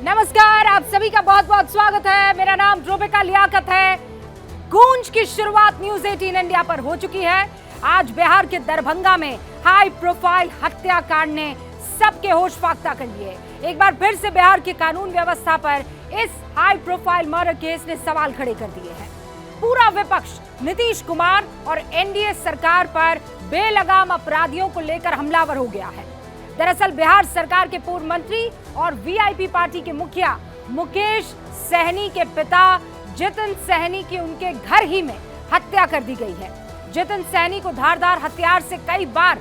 नमस्कार, आप सभी का बहुत बहुत स्वागत है। मेरा नाम रूबिका लियाकत है। गूंज की शुरुआत न्यूज 18 इंडिया पर हो चुकी है। आज बिहार के दरभंगा में हाई प्रोफाइल हत्याकांड ने सबके होश फाख्ता कर लिए। एक बार फिर से बिहार की कानून व्यवस्था पर इस हाई प्रोफाइल मर्डर केस ने सवाल खड़े कर दिए हैं। पूरा विपक्ष नीतीश कुमार और एनडीए सरकार पर बेलगाम अपराधियों को लेकर हमलावर हो गया है। दरअसल बिहार सरकार के पूर्व मंत्री और वीआईपी पार्टी के मुखिया मुकेश सहनी के पिता जितिन सहनी की उनके घर ही में हत्या कर दी गई है। जितिन सहनी को धारदार हथियार से कई बार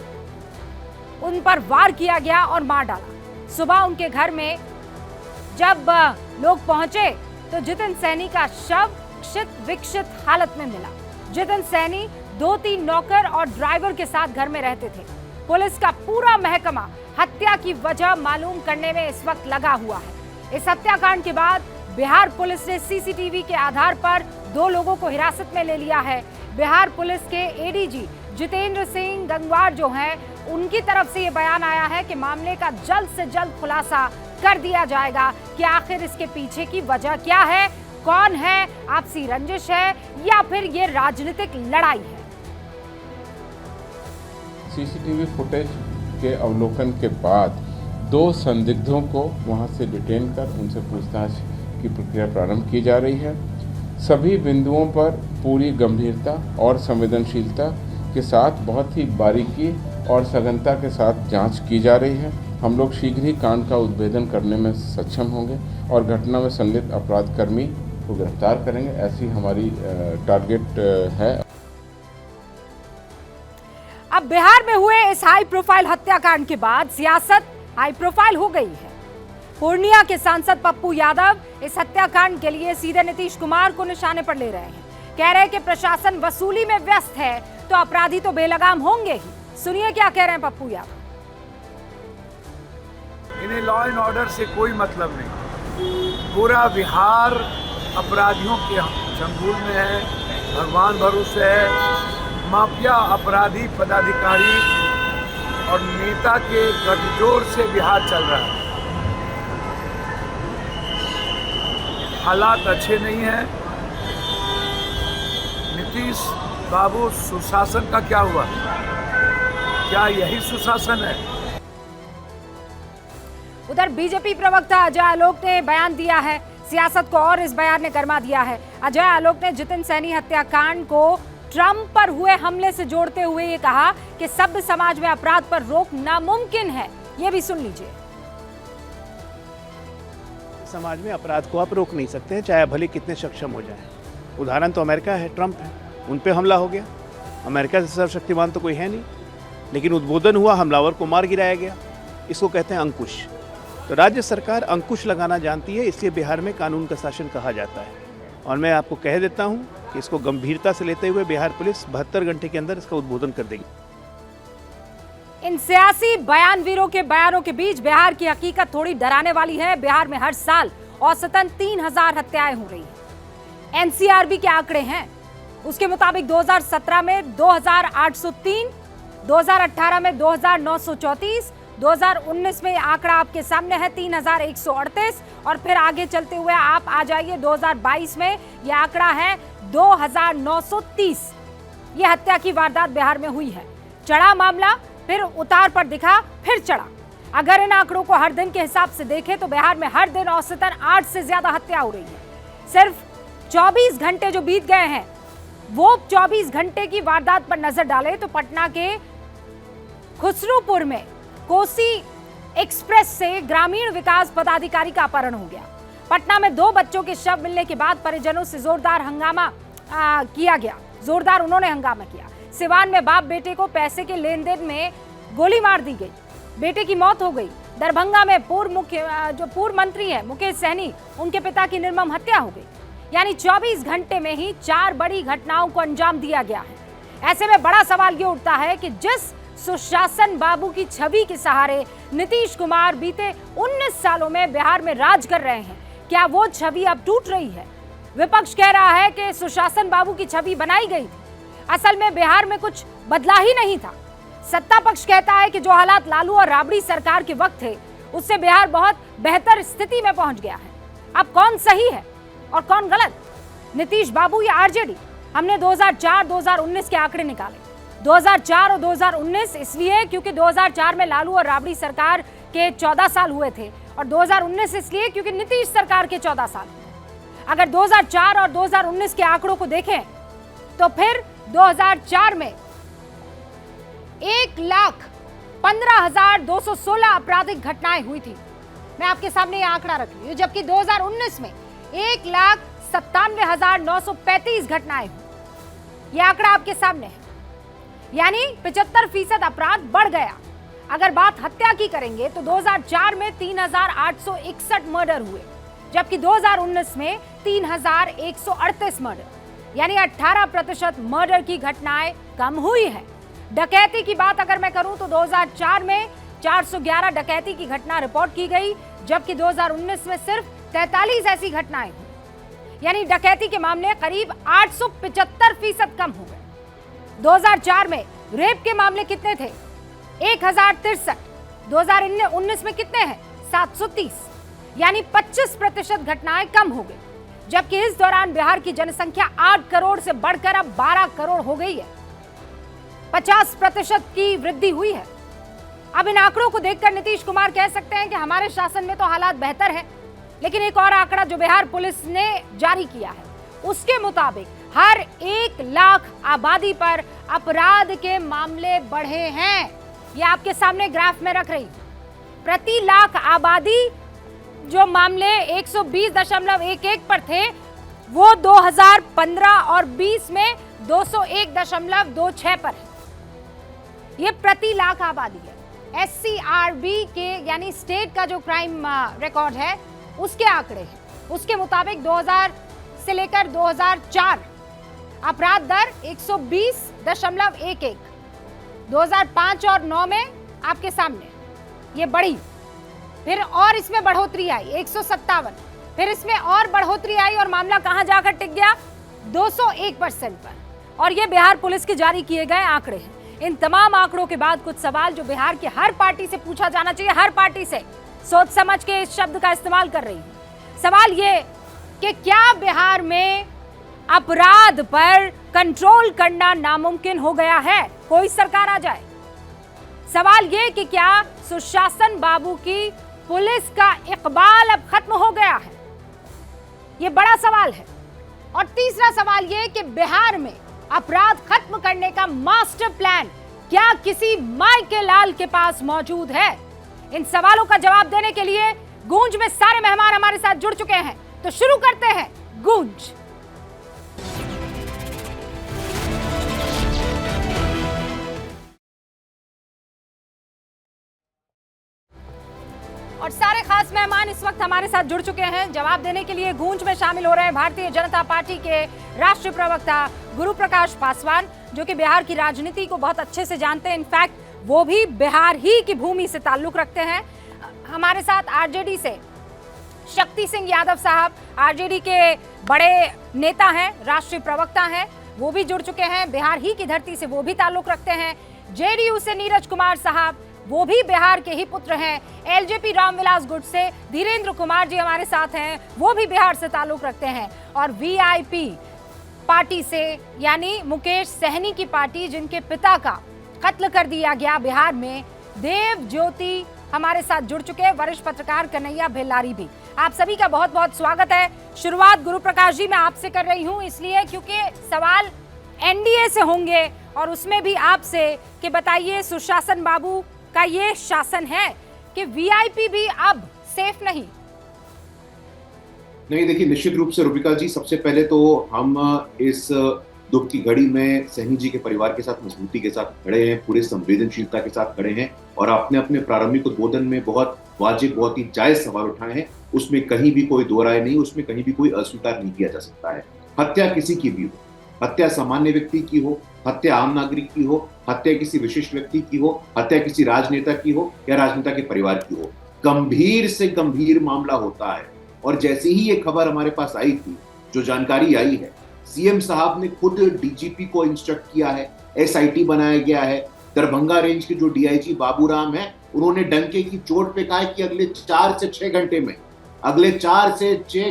उन पर वार किया गया और मार डाला। सुबह उनके घर में जब लोग पहुंचे तो जितिन सहनी का शव क्षित विक्षित हालत में मिला। जितिन सहनी 2-3 नौकर और ड्राइवर के साथ घर में रहते थे। पुलिस का पूरा महकमा हत्या की वजह मालूम करने में इस वक्त लगा हुआ है। इस हत्याकांड के बाद बिहार पुलिस ने सीसीटीवी के आधार पर 2 लोगों को हिरासत में ले लिया है। बिहार पुलिस के एडीजी जितेंद्र सिंह गंगवार जो हैं, उनकी तरफ से ये बयान आया है कि मामले का जल्द से जल्द खुलासा कर दिया जाएगा कि आखिर इसके पीछे की वजह क्या है, कौन है, आपसी रंजिश है या फिर ये राजनीतिक लड़ाई है। सीसीटीवी फुटेज के अवलोकन के बाद 2 संदिग्धों को वहां से डिटेन कर उनसे पूछताछ की प्रक्रिया प्रारंभ की जा रही है। सभी बिंदुओं पर पूरी गंभीरता और संवेदनशीलता के साथ बहुत ही बारीकी और सघनता के साथ जांच की जा रही है। हम लोग शीघ्र ही कांड का उद्भेदन करने में सक्षम होंगे और घटना में संलिप्त अपराधकर्मी को गिरफ्तार करेंगे, ऐसी हमारी टारगेट है। अब बिहार में हुए इस हाई प्रोफाइल हत्याकांड के बाद सियासत हाई प्रोफाइल हो गई है। पूर्णिया के सांसद पप्पू यादव इस हत्याकांड के लिए सीधे नीतीश कुमार को निशाने पर ले रहे हैं। कह रहे हैं कि प्रशासन वसूली में व्यस्त है तो अपराधी तो बेलगाम होंगे ही। सुनिए क्या कह रहे हैं पप्पू यादव। इन्हें लॉ एंड ऑर्डर से कोई मतलब नहीं। पूरा बिहार अपराधियों के चंगुल में है, भगवान भरोसे है। माफिया अपराधी पदाधिकारी और नेता के गठजोड़ से बिहार चल रहा है। हालात अच्छे नहीं हैं। नीतीश बाबू, सुशासन का क्या हुआ? क्या यही सुशासन है? उधर बीजेपी प्रवक्ता अजय आलोक ने बयान दिया है। सियासत को और इस बयान ने गर्मा दिया है। अजय आलोक ने जितिन सहनी हत्याकांड को ट्रंप पर हुए हमले से जोड़ते हुए ये कहा कि सभ्य समाज में अपराध पर रोक नामुमकिन है। ये भी सुन लीजिए। समाज में अपराध को आप रोक नहीं सकते हैं, चाहे भले कितने सक्षम हो जाएं। उदाहरण तो अमेरिका है, ट्रंप है, उन पे हमला हो गया। अमेरिका से सर्वशक्तिमान तो कोई है नहीं, लेकिन उद्बोधन हुआ, हमलावर को मार गिराया गया। इसको कहते हैं अंकुश। तो राज्य सरकार अंकुश लगाना जानती है, इसलिए बिहार में कानून का शासन कहा जाता है। और मैं आपको कह देता हूं कि इसको गंभीरता से लेते हुए बिहार पुलिस 72 घंटे के अंदर इसका उद्बोधन कर देगी। इन सियासी बयानवीरों के बयानों के बीच बिहार की हकीकत थोड़ी डराने वाली है। बिहार में हर साल औसतन 3000 हत्याएं हो रही हैं। एनसीआरबी के आंकड़े हैं, उसके मुताबिक 2017 में 2803, 2018 में 2934, 2019 में आंकड़ा आपके सामने है 3138 और फिर आगे चलते हुए आप आ जाइए 2022 में यह आंकड़ा है 2930। यह हत्या की वारदात बिहार में हुई है। चढ़ा मामला, फिर उतार पर दिखा, फिर चढ़ा। अगर इन आंकड़ों को हर दिन के हिसाब से देखें तो बिहार में हर दिन औसतन 8 से ज्यादा हत्या हो रही है। सिर्फ 24 घंटे जो बीत गए हैं, वो 24 घंटे की वारदात पर नजर डाले तो पटना के खुसरूपुर में कोसी एक्सप्रेस से ग्रामीण विकास पदाधिकारी का अपहरण हो गया। पटना में 2 बच्चों के शव मिलने के बाद परिजनों से जोरदार हंगामा किया गया। उन्होंने हंगामा किया। सिवान में बाप बेटे को पैसे के लेन देन में गोली मार दी गई, बेटे की मौत हो गई। दरभंगा में पूर्व मंत्री है मुकेश सहनी, उनके पिता की निर्मम हत्या हो गई। यानी 24 घंटे में ही 4 बड़ी घटनाओं को अंजाम दिया गया है। ऐसे में बड़ा सवाल ये उठता है कि जिस सुशासन बाबू की छवि के सहारे नीतीश कुमार बीते 19 सालों में बिहार में राज कर रहे हैं, क्या वो छवि अब टूट रही है? विपक्ष कह रहा है कि सुशासन बाबू की छवि बनाई गई थी, असल में बिहार में कुछ बदला ही नहीं था। सत्ता पक्ष कहता है कि जो हालात लालू और राबड़ी सरकार के वक्त थे उससे बिहार बहुत बेहतर स्थिति में पहुंच गया है। अब कौन सही है और कौन गलत, नीतीश बाबू या आरजेडी? हमने 2004-2019 के आंकड़े निकाले। 2004 और 2019 इसलिए क्योंकि 2004 में लालू और राबड़ी सरकार के 14 साल हुए थे और 2019 इसलिए क्योंकि नीतीश सरकार के 14 साल। अगर 2004 और 2019 के आंकड़ों को देखें तो फिर 2004 में 1,15,216 आपराधिक घटनाएं हुई थी। मैं आपके सामने ये आंकड़ा रख रही हूं, जबकि 2019 में 1,97,935 घटनाएं हुई। यह आंकड़ा आपके सामने है, यानी 75% अपराध बढ़ गया। अगर बात हत्या की करेंगे तो 2004 में 3,861 मर्डर हुए, जबकि 2019 में 3,138 मर्डर, यानी 18% मर्डर की घटनाएं कम हुई है। डकैती की बात अगर मैं करूं तो 2004 में 411 डकैती की घटना रिपोर्ट की गई, जबकि 2019 में सिर्फ 43 ऐसी घटनाएं हुई, यानी डकैती के मामले करीब 875% कम हो गए। 2004 में रेप के मामले कितने थे? 1063। 2019 में कितने हैं? 730, यानी 25% घटनाएं कम हो गई, जबकि इस दौरान बिहार की जनसंख्या 8 करोड़ से बढ़कर अब 12 करोड़ हो गई है। 50% की वृद्धि हुई है। अब इन आंकड़ों को देखकर नीतीश कुमार कह सकते हैं कि हमारे शासन में तो हालात बेहतर हैं, लेकिन एक और आंकड़ा जो बिहार पुलिस ने जारी किया है उसके मुताबिक हर 1 लाख आबादी पर अपराध के मामले बढ़े हैं। ये आपके सामने ग्राफ में रख रही हूं। प्रति लाख आबादी जो मामले 120.11 पर थे वो 2015 और 20 में 201.26 पर है। ये प्रति लाख आबादी है। SCRB के यानी स्टेट का जो क्राइम रिकॉर्ड है उसके आंकड़े हैं। उसके मुताबिक 2000 से लेकर 2004 अपराध दर 120.11, 2005 और 9 में आपके सामने ये बढ़ी, फिर और इसमें बढ़ोतरी आई 157, फिर इसमें और बढ़ोतरी आई और मामला कहां जाकर टिक गया? 201% पर। और ये बिहार पुलिस के जारी किए गए आंकड़े हैं। इन तमाम आंकड़ों के बाद कुछ सवाल जो बिहार के हर पार्टी से पूछा जाना चाहिए, हर पार्टी से सोच समझ के इस शब्द का इस्तेमाल कर रही हूं। सवाल ये कि क्या बिहार में अपराध पर कंट्रोल करना नामुमकिन हो गया है? कोई सरकार आ जाए। सवाल ये कि क्या सुशासन बाबू की पुलिस का इकबाल अब खत्म हो गया है? ये बड़ा सवाल है। और तीसरा सवाल ये कि बिहार में अपराध खत्म करने का मास्टर प्लान क्या किसी माई के लाल के पास मौजूद है? इन सवालों का जवाब देने के लिए गूंज में सारे मेहमान हमारे साथ जुड़ चुके हैं, तो शुरू करते हैं गूंज। और सारे खास मेहमान इस वक्त हमारे साथ जुड़ चुके हैं। जवाब देने के लिए गूंज में शामिल हो रहे हैं भारतीय जनता पार्टी के राष्ट्रीय प्रवक्ता गुरु प्रकाश पासवान, जो कि बिहार की राजनीति को बहुत अच्छे से जानते हैं। इनफैक्ट वो भी बिहार ही की भूमि से ताल्लुक रखते हैं। हमारे साथ आरजेडी से शक्ति सिंह यादव साहब, आरजेडी के बड़े नेता हैं, राष्ट्रीय प्रवक्ता हैं, वो भी जुड़ चुके हैं। बिहार ही की धरती से वो भी ताल्लुक रखते हैं। जेडीयू से नीरज कुमार साहब, वो भी बिहार के ही पुत्र हैं। एलजेपी रामविलास गुट से धीरेन्द्र कुमार जी हमारे साथ हैं, वो भी बिहार से ताल्लुक रखते हैं। और वीआईपी पार्टी से यानी मुकेश सहनी की पार्टी, जिनके पिता का कत्ल कर दिया गया बिहार में, देव ज्योति हमारे साथ जुड़ चुके हैं। वरिष्ठ पत्रकार कन्हैया भेलारी भी। आप सभी का बहुत बहुत स्वागत है। शुरुआत गुरु प्रकाश जी मैं आपसे कर रही हूं, इसलिए क्योंकि सवाल एनडीए से होंगे और उसमें भी आपसे कि बताइए सुशासन बाबू का ये शासन है कि वीआईपी भी अब सेफ नहीं? नहीं, देखिए निश्चित रूप से रूबिका जी, सबसे पहले तो हम इस दुख की घड़ी में सहनी जी के परिवार के साथ मजबूती के साथ खड़े हैं, पूरे संवेदनशीलता के साथ खड़े हैं और आपने अपने प्रारंभिक उद्बोधन में बहुत वाजिब, बहुत ही जायज सवाल उठाए हैं। उसमें कहीं भी कोई दो राय नहीं, उसमें कहीं भी कोई अस्वीकार नहीं किया जा सकता है। हत्या किसी की भी हो, हत्या सामान्य व्यक्ति की हो, हत्या आम नागरिक की हो, हत्या किसी विशिष्ट व्यक्ति की हो, हत्या किसी राजनेता की हो या राजनेता के परिवार की हो, गंभीर से गंभीर मामला होता है। और जैसे ही ये खबर हमारे पास आई थी, जो जानकारी आई है, सीएम साहब ने खुद डीजीपी को इंस्ट्रक्ट किया है, एसआईटी बनाया गया है। दरभंगा रेंज के जो डीआईजी बाबूराम है, उन्होंने डंके की चोट पे कहा है कि अगले 4 से 6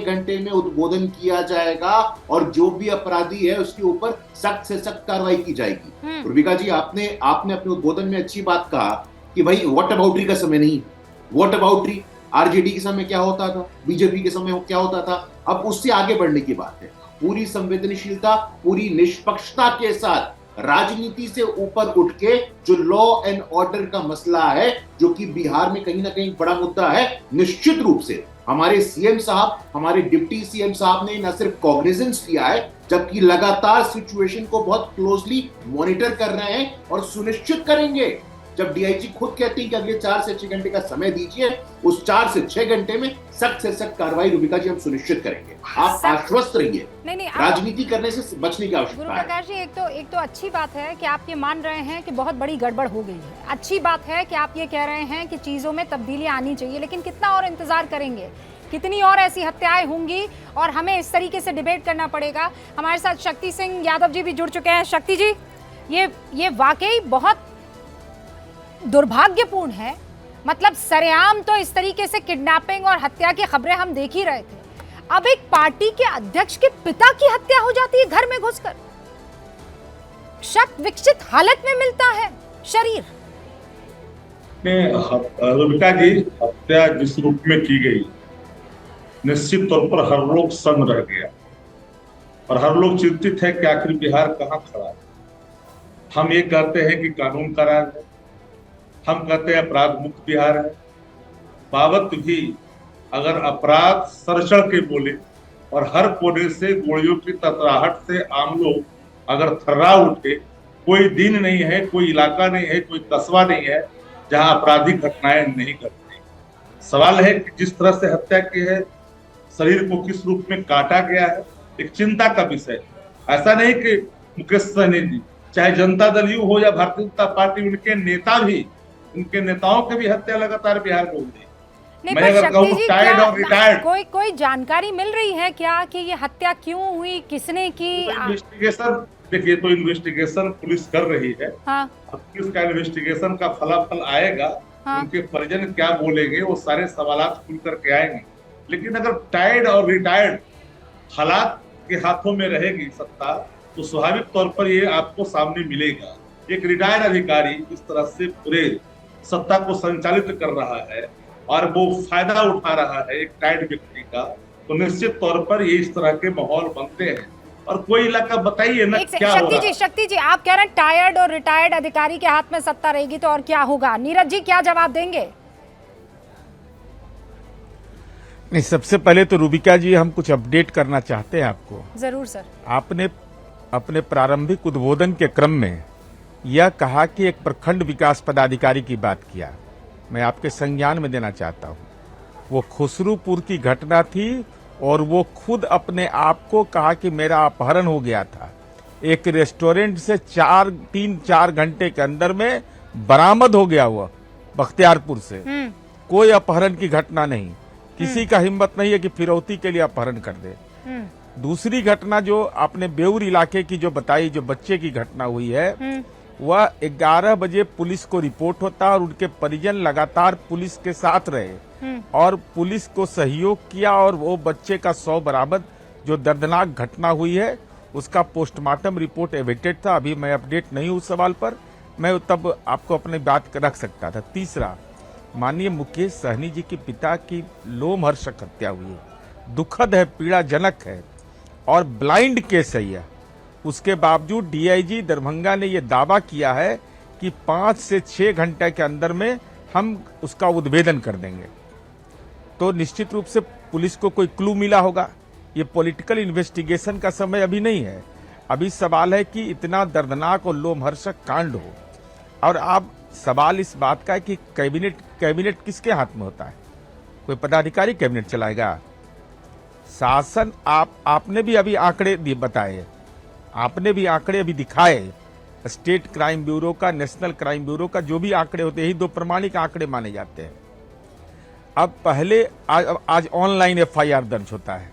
घंटे में उद्बोधन किया जाएगा और जो भी अपराधी है उसके ऊपर सख्त से सख्त कार्रवाई की जाएगी। रूबिका जी, आपने अपने उद्बोधन में अच्छी बात कहा कि भाई व्हाट अबाउटरी का समय नहीं। व्हाट अबाउटरी आरजेडी के समय क्या होता था, बीजेपी के समय क्या होता था, अब उससे आगे बढ़ने की बात है। पूरी संवेदनशीलता, पूरी निष्पक्षता के साथ राजनीति से ऊपर उठ के जो लॉ एंड ऑर्डर का मसला है, जो कि बिहार में कहीं ना कहीं बड़ा मुद्दा है, निश्चित रूप से हमारे सीएम साहब, हमारे डिप्टी सीएम साहब ने न सिर्फ कॉग्निजेंस लिया है, जबकि लगातार सिचुएशन को बहुत क्लोजली मॉनिटर कर रहे हैं और सुनिश्चित करेंगे। जब डीआईजी खुद कहती है कि अगले 4 से 6 घंटे का समय दीजिए, उस 4 से 6 घंटे में सख्त से सख्त कार्रवाई रूबिका जी हम सुनिश्चित करेंगे। आप आश्वस्त रहिए। नहीं, राजनीति करने से बचने की आवश्यकता है। गुरुप्रकाश जी, एक तो अच्छी बात है कि आप ये मान रहे हैं कि बहुत बड़ी गड़बड़ हो गई है। अच्छी बात है कि आप ये कह रहे हैं कि चीजों में तब्दीली आनी चाहिए, लेकिन कितना और इंतजार करेंगे? कितनी और ऐसी हत्याएं होंगी और हमें इस तरीके से डिबेट करना पड़ेगा। हमारे साथ शक्ति सिंह यादव जी भी जुड़ चुके हैं। शक्ति जी, ये वाकई बहुत दुर्भाग्यपूर्ण है। मतलब सरेआम तो इस तरीके से किडनैपिंग और हत्या की खबरें हम देख ही रहे थे, अब एक पार्टी के अध्यक्ष के पिता की हत्या हो जाती है घर में घुसकर। शत विकसित हालत में मिलता है शरीर। रूबिका जी, हत्या जिस रूप में की गई, निश्चित तौर पर हर लोग सन्न रह गया और हर लोग चिंतित है कि आखिर बिहार कहाँ खड़ा है। हम ये कहते हैं कि कानून का राज है, हम कहते हैं अपराध मुक्त बिहार है, बाबत भी अगर अपराध सरचढ़ के बोले और हर कोने से गोलियों की ततराहट से आम लोग अगर थर्रा उठे, कोई दिन नहीं है, कोई इलाका नहीं है, कोई कस्बा नहीं है जहां आपराधिक घटनाएं नहीं घटती। सवाल है कि जिस तरह से हत्या की है, शरीर को किस रूप में काटा गया है, एक चिंता का विषय। ऐसा नहीं कि मुकेश सहनी जी, चाहे जनता दल यू हो या भारतीय जनता पार्टी, उनके नेताओं की भी हत्या लगातार बिहार में हो रही है। मैं अगर कहूं टायर्ड और रिटायर्ड, कोई जानकारी मिल रही है क्या कि ये हत्या क्यों हुई, किसने की? इन्वेस्टिगेशन देखिए, तो इन्वेस्टिगेशन पुलिस कर रही है। हाँ। अब किसका इन्वेस्टिगेशन का फलाफल आएगा, हाँ। उनके परिजन क्या बोलेंगे, वो सारे सवालात खुल करके आएंगे। लेकिन अगर टायर्ड और रिटायर्ड हालात के हाथों में रहेगी सत्ता, तो स्वाभाविक तौर पर ये आपको सामने मिलेगा। एक रिटायर्ड अधिकारी इस तरह से पूरे सत्ता को संचालित कर रहा है और वो फायदा उठा रहा है एक टायर्ड व्यक्ति का, तो निश्चित तौर पर ये इस तरह के माहौल बनते हैं। और कोई इलाका बताइए ना क्या होगा। शक्ति जी, आप कह रहे हैं टायर्ड और रिटायर्ड अधिकारी के हाथ में सत्ता रहेगी तो और क्या होगा? नीरज जी क्या जवाब देंगे? नहीं, सबसे पहले तो रूबिका जी हम कुछ अपडेट करना चाहते हैं आपको। जरूर सर। आपने अपने प्रारंभिक उद्बोधन के क्रम में यह कहा कि एक प्रखंड विकास पदाधिकारी की बात किया। मैं आपके संज्ञान में देना चाहता हूं, वो खुसरूपुर की घटना थी और वो खुद अपने आप को कहा कि मेरा अपहरण हो गया था। एक रेस्टोरेंट से 3-4 घंटे के अंदर में बरामद हो गया हुआ बख्तियारपुर से। कोई अपहरण की घटना नहीं, किसी का हिम्मत नहीं है कि फिरौती के लिए अपहरण कर दे। दूसरी घटना जो आपने बेउर इलाके की जो बताई, जो बच्चे की घटना हुई है, वह 11 बजे पुलिस को रिपोर्ट होता और उनके परिजन लगातार पुलिस के साथ रहे और पुलिस को सहयोग किया और वो बच्चे का शव बरामद, जो दर्दनाक घटना हुई है उसका पोस्टमार्टम रिपोर्ट एवेटेड था। अभी मैं अपडेट नहीं हूं उस सवाल पर, मैं तब आपको अपनी बात रख सकता था। तीसरा, माननीय मुकेश सहनी जी के पिता की लोमहर्षक हत्या हुई है, दुखद है, पीड़ाजनक है और ब्लाइंड केस है यह। उसके बावजूद डीआईजी दरभंगा ने यह दावा किया है कि 5 से 6 घंटे के अंदर में हम उसका उद्भेदन कर देंगे। तो निश्चित रूप से पुलिस को कोई क्लू मिला होगा। ये पॉलिटिकल इन्वेस्टिगेशन का समय अभी नहीं है। अभी सवाल है कि इतना दर्दनाक और लोमहर्षक कांड हो, और अब सवाल इस बात का है कि कैबिनेट किसके हाथ में होता है? कोई पदाधिकारी कैबिनेट चलाएगा? शासन आपने भी अभी आंकड़े बताए, आपने भी आंकड़े अभी दिखाए, स्टेट क्राइम ब्यूरो का, नेशनल क्राइम ब्यूरो का, जो भी आंकड़े होते हैं, यही 2 प्रमाणिक आंकड़े माने जाते हैं। अब पहले आज ऑनलाइन एफआईआर दर्ज होता है,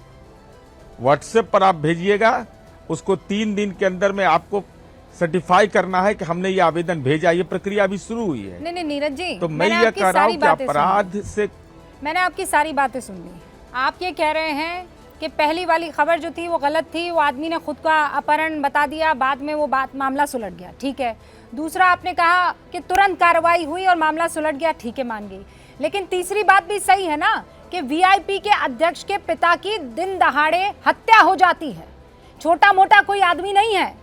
व्हाट्सएप पर आप भेजिएगा, उसको 3 दिन के अंदर में आपको सर्टिफाई करना है कि हमने ये आवेदन भेजा, ये प्रक्रिया अभी शुरू हुई है। नहीं नीरज जी, तो मैं मैंने ये आपकी कह रहा सारी हूँ कि बातें अपराध सुनी। से मैंने आपकी सारी बातें सुन ली। आप ये कह रहे हैं कि पहली वाली खबर जो थी वो गलत थी, वो आदमी ने खुद का अपहरण बता दिया, बाद में वो मामला सुलझ गया, ठीक है। दूसरा आपने कहा कि तुरंत कार्रवाई हुई और मामला सुलझ गया, ठीक है, मान गई। लेकिन तीसरी बात भी सही है ना कि वीआईपी के अध्यक्ष के पिता की दिन दहाड़े हत्या हो जाती है। छोटा मोटा कोई आदमी नहीं है,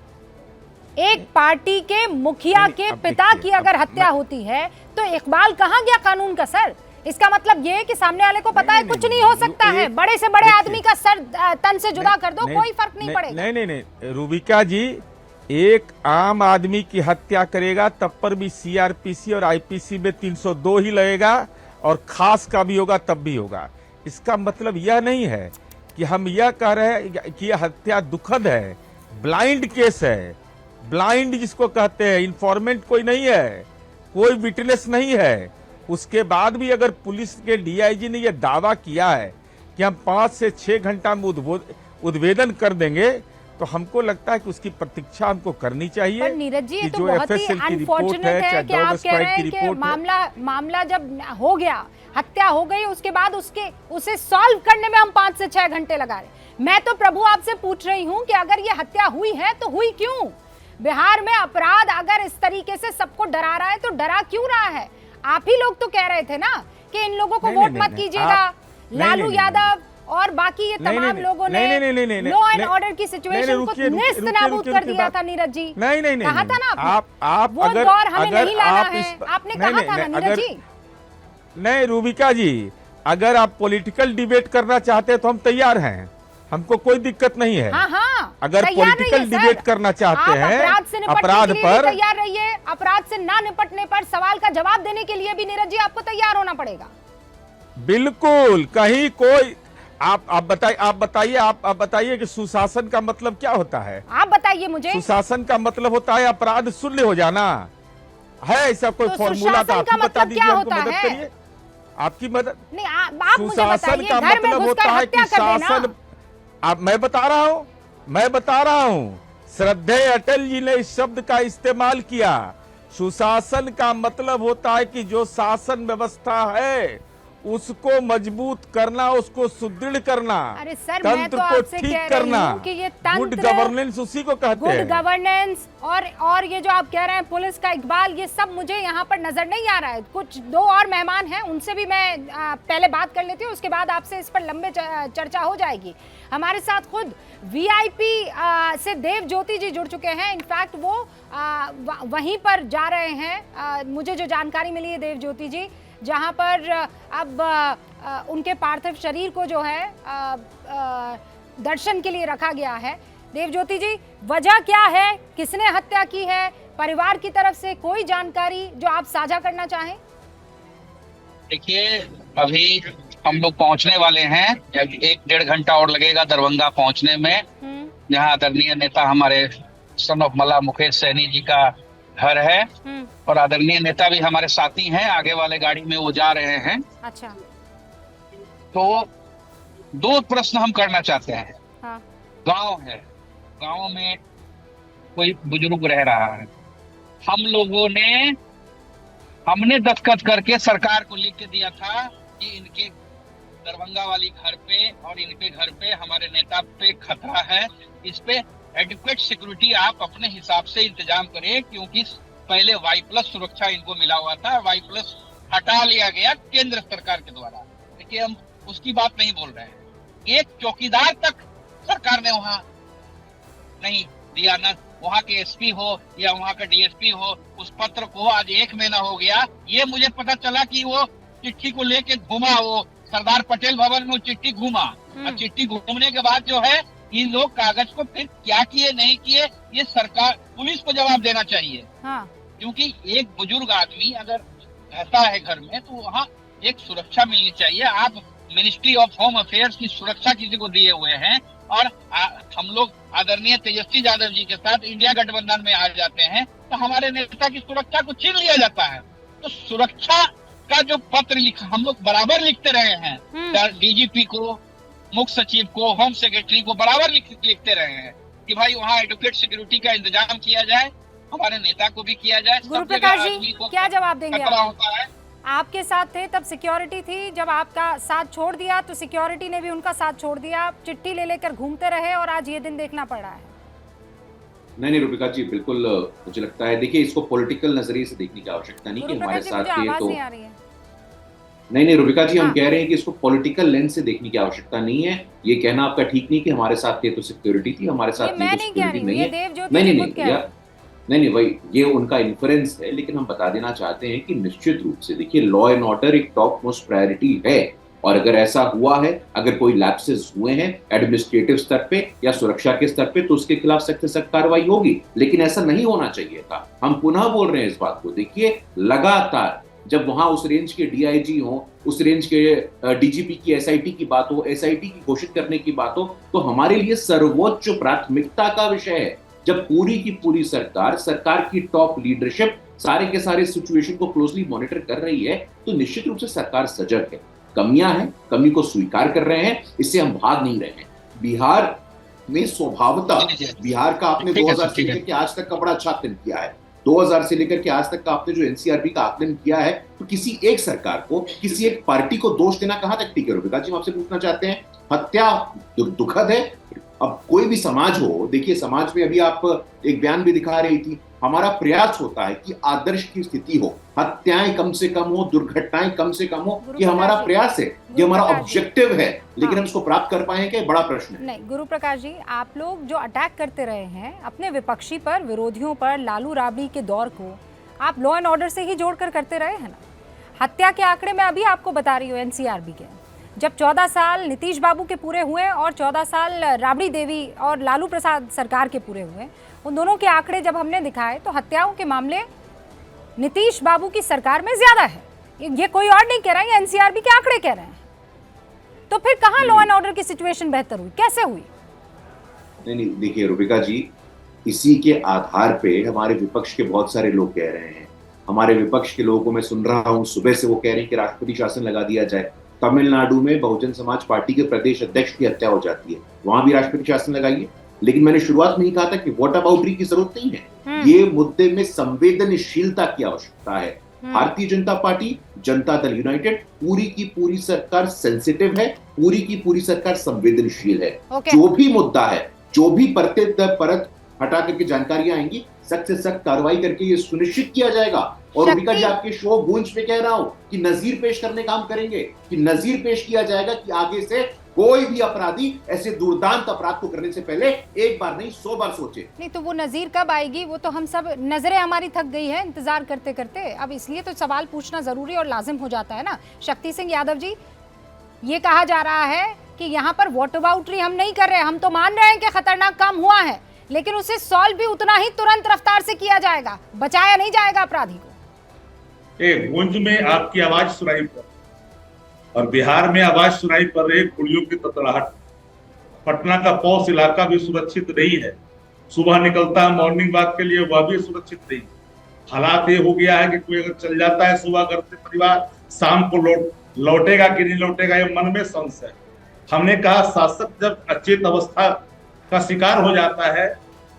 एक पार्टी के मुखिया के पिता की अगर हत्या होती है तो इकबाल कहाँ गया कानून का सर? इसका मतलब ये है कि सामने वाले को पता है कुछ नहीं हो सकता है, बड़े से बड़े आदमी का सर तन से जुदा कर दो, कोई फर्क नहीं पड़ेगा। नहीं रूबिका जी, एक आम आदमी की हत्या करेगा तब पर भी सीआरपीसी और आईपीसी में 302 ही लगेगा, और खास का भी होगा तब भी होगा। इसका मतलब यह नहीं है कि हम यह कह रहे हैं कि यह हत्या दुखद है, ब्लाइंड केस है। ब्लाइंड जिसको कहते हैं, इन्फॉर्मेंट कोई नहीं है, कोई विटनेस नहीं है। उसके बाद भी अगर पुलिस के डीआईजी ने यह दावा किया है कि हम 5 से 6 घंटा में उद्भेदन कर देंगे, तो हमको लगता है कि उसकी प्रतीक्षा हमको करनी चाहिए। पर नीरज जी, ये तो जो बहुत ही FSL की रिपोर्ट अनफॉर्चुनेट है कि आप कह रहे हैं कि मामला जब हो गया, हत्या हो गई, उसके बाद उसे सॉल्व करने में हम 5 से 6 घंटे लगा रहे। मैं तो प्रभु आपसे पूछ रही हूँ कि अगर ये हत्या हुई है तो हुई क्यों? बिहार में अपराध अगर इस तरीके से सबको डरा रहा है तो डरा क्यों रहा है? आप ही लोग तो कह रहे थे ना कि इन लोगों को वोट मत कीजिएगा। लालू यादव और बाकी ये तमाम लोगों ने लॉ एंड ऑर्डर की सिचुएशन को नेस्तनाबूद कर दिया था नीरज जी। नहीं कहा था ना आप वो दौर हमें नहीं लाना है, आपने कहा था ना नीरज जी। नहीं रूबिका जी, अगर आप पॉलिटिकल डिबेट करना चाहते हैं तो हम तैयार हैं, हमको कोई दिक्कत नहीं है। हाँ, अगर पॉलिटिकल डिबेट करना चाहते हैं अपराध पर, तैयार रहिए। अपराध से ना निपटने पर सवाल का जवाब देने के लिए भी नीरज जी आपको तैयार होना पड़ेगा। बिल्कुल। कहीं कोई आप बताइए कि सुशासन का मतलब क्या होता है? आप बताइए मुझे। सुशासन का मतलब होता है अपराध शून्य हो जाना, है ऐसा कोई फॉर्मूला? तो आप बता दीजिए, हमको मदद करिए, आपकी मदद नहीं। आप मुझे सुशासन का मतलब होता है कि शासन, मैं बता रहा हूं श्रद्धेय अटल जी ने इस शब्द का इस्तेमाल किया। सुशासन का मतलब होता है कि जो शासन व्यवस्था है उसको मजबूत करना, उसको सुदृढ़ करना, अरे सर, तंत्र को ठीक करना। गुड गवर्नेंस उसी को कहते हैं। गुड गवर्नेंस और ये जो आप कह रहे हैं पुलिस का इकबाल, ये सब मुझे यहाँ पर नजर नहीं आ रहा है। कुछ 2 और मेहमान हैं, उनसे भी मैं पहले बात कर लेती हूँ, उसके बाद आपसे इस पर लंबे चर्चा हो जाएगी। हमारे साथ खुद वीआईपी से देव ज्योति जी जुड़ चुके हैं। इनफैक्ट वो वहीं पर जा रहे हैं, मुझे जो जानकारी मिली है देव ज्योति जी, जहां पर अब उनके पार्थिव शरीर को जो है दर्शन के लिए रखा गया है। देवज्योति जी, वजह क्या है, किसने हत्या की है, परिवार की तरफ से कोई जानकारी जो आप साझा करना चाहें? देखिए, अभी हम लोग पहुंचने वाले हैं, 1-1.5 घंटा और लगेगा दरभंगा पहुंचने में, जहां आदरणीय नेता हमारे सन ऑफ मला मुकेश सहनी जी का घर है, और आदरणीय नेता भी हमारे साथी हैं, आगे वाले गाड़ी में वो जा रहे हैं। अच्छा। तो 2 प्रश्न हम करना चाहते हैं। हाँ। गांव है, गांव में कोई बुजुर्ग रह रहा है, हमने दस्तखत करके सरकार को लिख के दिया था कि इनके दरभंगा वाली घर पे और इनके घर पे हमारे नेता पे खतरा है, इस पे एडिक्वेट सिक्योरिटी आप अपने हिसाब से इंतजाम करें, क्योंकि पहले Y+ सुरक्षा इनको मिला हुआ था, Y+ हटा लिया गया केंद्र सरकार के द्वारा। देखिए, हम उसकी बात नहीं बोल रहे हैं। एक चौकीदार तक सरकार ने वहां नहीं दिया, ना वहां के एसपी हो या वहां का डीएसपी हो, उस पत्र को आज 1 महीना हो गया। ये मुझे पता चला कि वो चिट्ठी को लेके घूमा, वो सरदार पटेल भवन में चिट्ठी घूमा, और चिट्ठी घूमने के बाद जो है इन लोग कागज को फिर क्या किए नहीं किए, ये सरकार पुलिस को जवाब देना चाहिए। हाँ। क्योंकि एक बुजुर्ग आदमी अगर रहता है घर में तो वहाँ एक सुरक्षा मिलनी चाहिए। आप मिनिस्ट्री ऑफ होम अफेयर्स की सुरक्षा किसी को दिए हुए हैं, और हम लोग आदरणीय तेजस्वी यादव जी के साथ इंडिया गठबंधन में आ जाते हैं, तो हमारे नेता की सुरक्षा को छीन लिया जाता है। तो सुरक्षा का जो पत्र हम लोग बराबर लिखते रहे हैं, डीजीपी को, मुख्य सचिव को, होम सेक्रेटरी को बराबर लिखते रहे हैं कि भाई वहाँ एडुकेट सिक्योरिटी का इंतजाम किया जाए, हमारे नेता को भी किया जाए। गुरु सब जगह प्रकाश आदमी जी को क्या जवाब देंगे खतरा आप? होता है। आपके साथ थे तब सिक्योरिटी थी, जब आपका साथ छोड़ दिया तो सिक्योरिटी ने भी उनका साथ छोड़ दिया, आप चिट्ठी ले लेकर घूमते रहे और आज ये दिन देखना पड़ रहा है। नहीं रुबिका जी, बिल्कुल मुझे लगता है, देखिए इसको पॉलिटिकल नजरिए से देखने की आवश्यकता नहीं कि हमारे साथ थे तो नहीं आ रही है। नहीं रुबिका जी, हम हाँ। कह रहे हैं कि इसको पॉलिटिकल लेंस से देखने की आवश्यकता नहीं है। ये कहना आपका ठीक नहीं कि हमारे साथ थे तो सिक्योरिटी थी, हमारे साथ मैं थी तो नहीं कह सिक्योरिटी रही, नहीं ये है। देवज्योति जी खुद कह रहे हैं। नहीं वही, ये उनका इन्फ्रेंस है, लेकिन हम बता देना चाहते हैं कि निश्चित रूप से देखिए लॉ एंड ऑर्डर एक टॉप मोस्ट प्रायोरिटी है, और अगर ऐसा हुआ है, अगर कोई लैप्सेस हुए हैं एडमिनिस्ट्रेटिव स्तर पे या सुरक्षा के स्तर पे, तो उसके खिलाफ सख्त से सख्त कार्रवाई होगी, लेकिन ऐसा नहीं होना चाहिए था। हम पुनः बोल रहे हैं इस बात को। देखिए लगातार जब वहां उस रेंज के डीआईजी हो, उस रेंज के डीजीपी की एसआईटी की बात हो, एसआईटी की घोषित करने की बात हो, तो हमारे लिए सर्वोच्च प्राथमिकता का विषय है। जब पूरी की पूरी सरकार की टॉप लीडरशिप सारे के सारे सिचुएशन को क्लोजली मॉनिटर कर रही है, तो निश्चित रूप से सरकार सजग है। कमियां हैं, कमी को स्वीकार कर रहे हैं, इससे हम भाग नहीं रहे हैं। बिहार में स्वभावतः, बिहार का आपने 2000 से लेकर के आज तक का बड़ा अच्छा आकलन किया है। 2000 से लेकर के आज तक का आपने जो एनसीआरबी का आकलन किया है, तो किसी एक सरकार को, किसी एक पार्टी को दोष देना कहां तक ठीक है? रुबिका जी, हम आपसे पूछना चाहते हैं। हत्या दुखद है। अब कोई भी समाज हो, देखिए समाज में अभी आप एक बयान भी दिखा रही थी, हमारा प्रयास होता है कि आदर्श की स्थिति हो, हत्याएं कम से कम हो, दुर्घटनाएं कम से कम हो, ये हमारा प्रयास है, ये हमारा ऑब्जेक्टिव है, लेकिन हम इसको प्राप्त कर पाए क्या, बड़ा प्रश्न है। नहीं गुरु प्रकाश जी, आप लोग जो अटैक करते रहे हैं अपने विपक्षी पर, विरोधियों पर, लालू राबड़ी के दौर को आप लॉ एंड ऑर्डर से ही जोड़कर करते रहे हैं ना। हत्या के आंकड़े मैं अभी आपको बता रही हूँ एनसीआरबी के, जब 14 साल नीतीश बाबू के पूरे हुए और 14 साल राबड़ी देवी और लालू प्रसाद सरकार के पूरे हुए, उन दोनों के आंकड़े जब हमने दिखाए तो हत्याओं के मामले नीतीश बाबू की सरकार में ज्यादा है। ये कोई और नहीं कह रहा है, एनसीआरबी के आंकड़े कह रहे हैं। तो फिर कहां लॉ एंड ऑर्डर की सिचुएशन बेहतर हुई, कैसे हुई? नहीं देखिए रुबिका जी, इसी के आधार पे हमारे विपक्ष के बहुत सारे लोग कह रहे हैं। हमारे विपक्ष के लोगों को मैं सुन रहा हूं, सुबह से वो कह रहे हैं कि राष्ट्रपति शासन लगा दिया जाए। तमिलनाडु में बहुजन समाज पार्टी के प्रदेश अध्यक्ष की हत्या हो जाती है, वहां भी राष्ट्रपति शासन लगाइए। लेकिन मैंने शुरुआत में ही कहा था कि वोट अबाउटरी की जरूरत नहीं है, ये मुद्दे में संवेदनशीलता की आवश्यकता है। भारतीय जनता पार्टी, जनता दल यूनाइटेड, पूरी की पूरी सरकार सेंसिटिव है, पूरी की पूरी सरकार संवेदनशील है। जो भी मुद्दा है, जो भी परत हटा करके जानकारियां आएंगी, सख्त से सख्त कार्रवाई करके ये सुनिश्चित किया जाएगा। और रुबिका जी, आपके शो गूंज पे कह रहा हूं कि नजीर पेश करने काम करेंगे, कि नजीर पेश किया जाएगा कि आगे से कोई भी अपराधी ऐसे दुर्दांत अपराध को करने से पहले एक बार नहीं 100 बार सोचे। नहीं तो वो नजीर कब आएगी, वो तो हम सब, नजरें हमारी थक गई है इंतजार करते करते। अब इसलिए तो सवाल पूछना जरूरी और लाजिम हो जाता है ना। शक्ति सिंह यादव जी, ये कहा जा रहा है कि यहाँ पर वॉट अबाउटरी हम नहीं कर रहे, हम तो मान रहे हैं कि खतरनाक काम हुआ है, लेकिन उसे सॉल्व भी उतना ही तुरंत रफ्तार से किया जाएगा, बचाया नहीं जाएगा अपराधी को। गूंज में आपकी आवाज सुनाई पड़, और बिहार में आवाज सुनाई पड़ रही गोलियों की तड़तड़ाहट। पटना का पौष इलाका भी सुरक्षित नहीं है, सुबह निकलता है मॉर्निंग वॉक के लिए, वह भी सुरक्षित नहीं। हालात ये हो गया है कि कोई अगर चल जाता है सुबह घर से परिवार, शाम को लौटेगा कि नहीं लौटेगा, ये मन में संशय है। हमने कहा शासक जब अचेत अवस्था का शिकार हो जाता है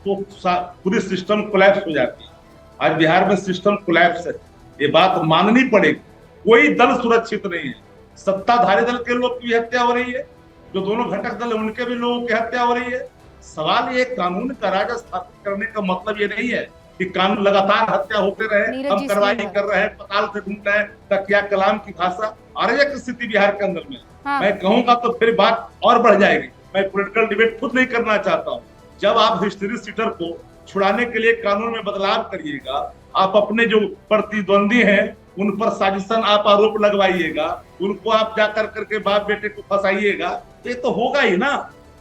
तो पूरी सिस्टम कोलैप्स हो जाती है। आज बिहार में सिस्टम कोलैप्स है, ये बात माननी पड़ेगी। कोई दल सुरक्षित नहीं है, सत्ताधारी दल के लोग की हत्या हो रही है, जो दोनों घटक दल उनके भी लोगों की हत्या हो रही है। सवाल ये कानून का राज स्थापित करने का मतलब ये नहीं है कि कानून लगातार हत्या होते रहे, हम कार्रवाई कर रहे हैं, पताल से ढूंढ रहे हैं, तकिया कलाम की भाषा। अराजक स्थिति बिहार के अंदर में मैं कहूंगा तो फिर बात और बढ़ जाएगी। मैं पॉलिटिकल डिबेट खुद नहीं करना चाहता हूँ। जब आप हिस्ट्री सीटर को छुड़ाने के लिए कानून में बदलाव करिएगा, आप अपने जो प्रतिद्वंदी हैं उन पर साजिशन आप आरोप लगवाइएगा, उनको आप जाकर करके बाप बेटे को फंसाइएगा, ये तो होगा ही ना।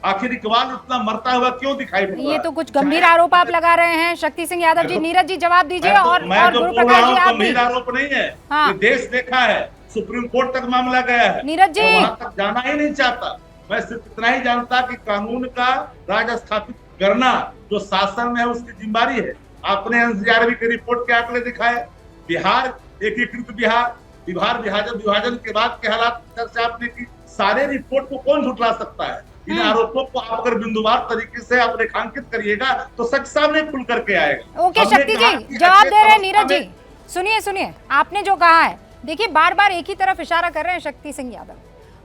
आखिर इकबाल इतना मरता हुआ क्यों दिखाई पड़ रहा है? ये तो कुछ गंभीर आरोप आप लगा रहे हैं। शक्ति सिंह यादव जी, नीरज जी जवाब दीजिए। और गुरु प्रकाश जी, आप गंभीर आरोप नहीं है, ये देश देखा है, सुप्रीम कोर्ट तक मामला गया है, नीरज जी वहां तक जाना ही नहीं चाहता। मैं सिर्फ इतना ही जानता कि कानून का राज स्थापित करना जो शासन में है उसकी जिम्मेदारी है। आपने एनसीआरबी की रिपोर्ट के आंकड़े दिखाए, बिहार एकीकृत बिहार विभाजन के बाद के हालात चर्चा आपने की, सारे रिपोर्ट को कौन झुठला सकता है? इन आरोपों को आप अगर बिंदुवार तरीके से आप रेखांकित करिएगा तो सच सामने खुल करके आएगा। ओके शक्ति जी, जवाब दे रहे हैं नीरज जी। सुनिए सुनिए, आपने जो कहा है, देखिए बार बार एक ही तरफ इशारा कर रहे हैं शक्ति सिंह यादव।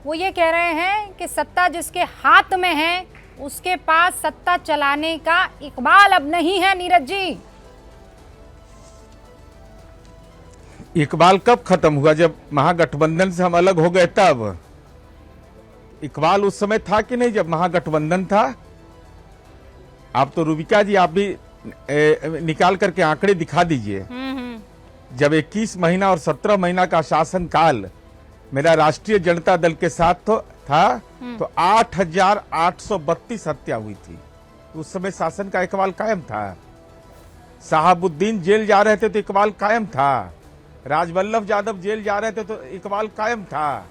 वो ये कह रहे हैं कि सत्ता जिसके हाथ में है उसके पास सत्ता चलाने का इकबाल अब नहीं है। नीरज जी, इकबाल कब खत्म हुआ? जब महागठबंधन से हम अलग हो गए तब। इकबाल उस समय था कि नहीं जब महागठबंधन था? आप तो रूबिका जी, आप भी निकाल करके आंकड़े दिखा दीजिए। जब 21 महीना और 17 महीना का शासन काल मेरा राष्ट्रीय जनता दल के साथ था तो 8,832 हत्या हुई थी। उस समय शासन का इकबाल कायम था। साहबुद्दीन जेल जा रहे थे तो इकबाल कायम था। राजवल्लभ यादव जेल जा रहे थे तो इकबाल कायम था।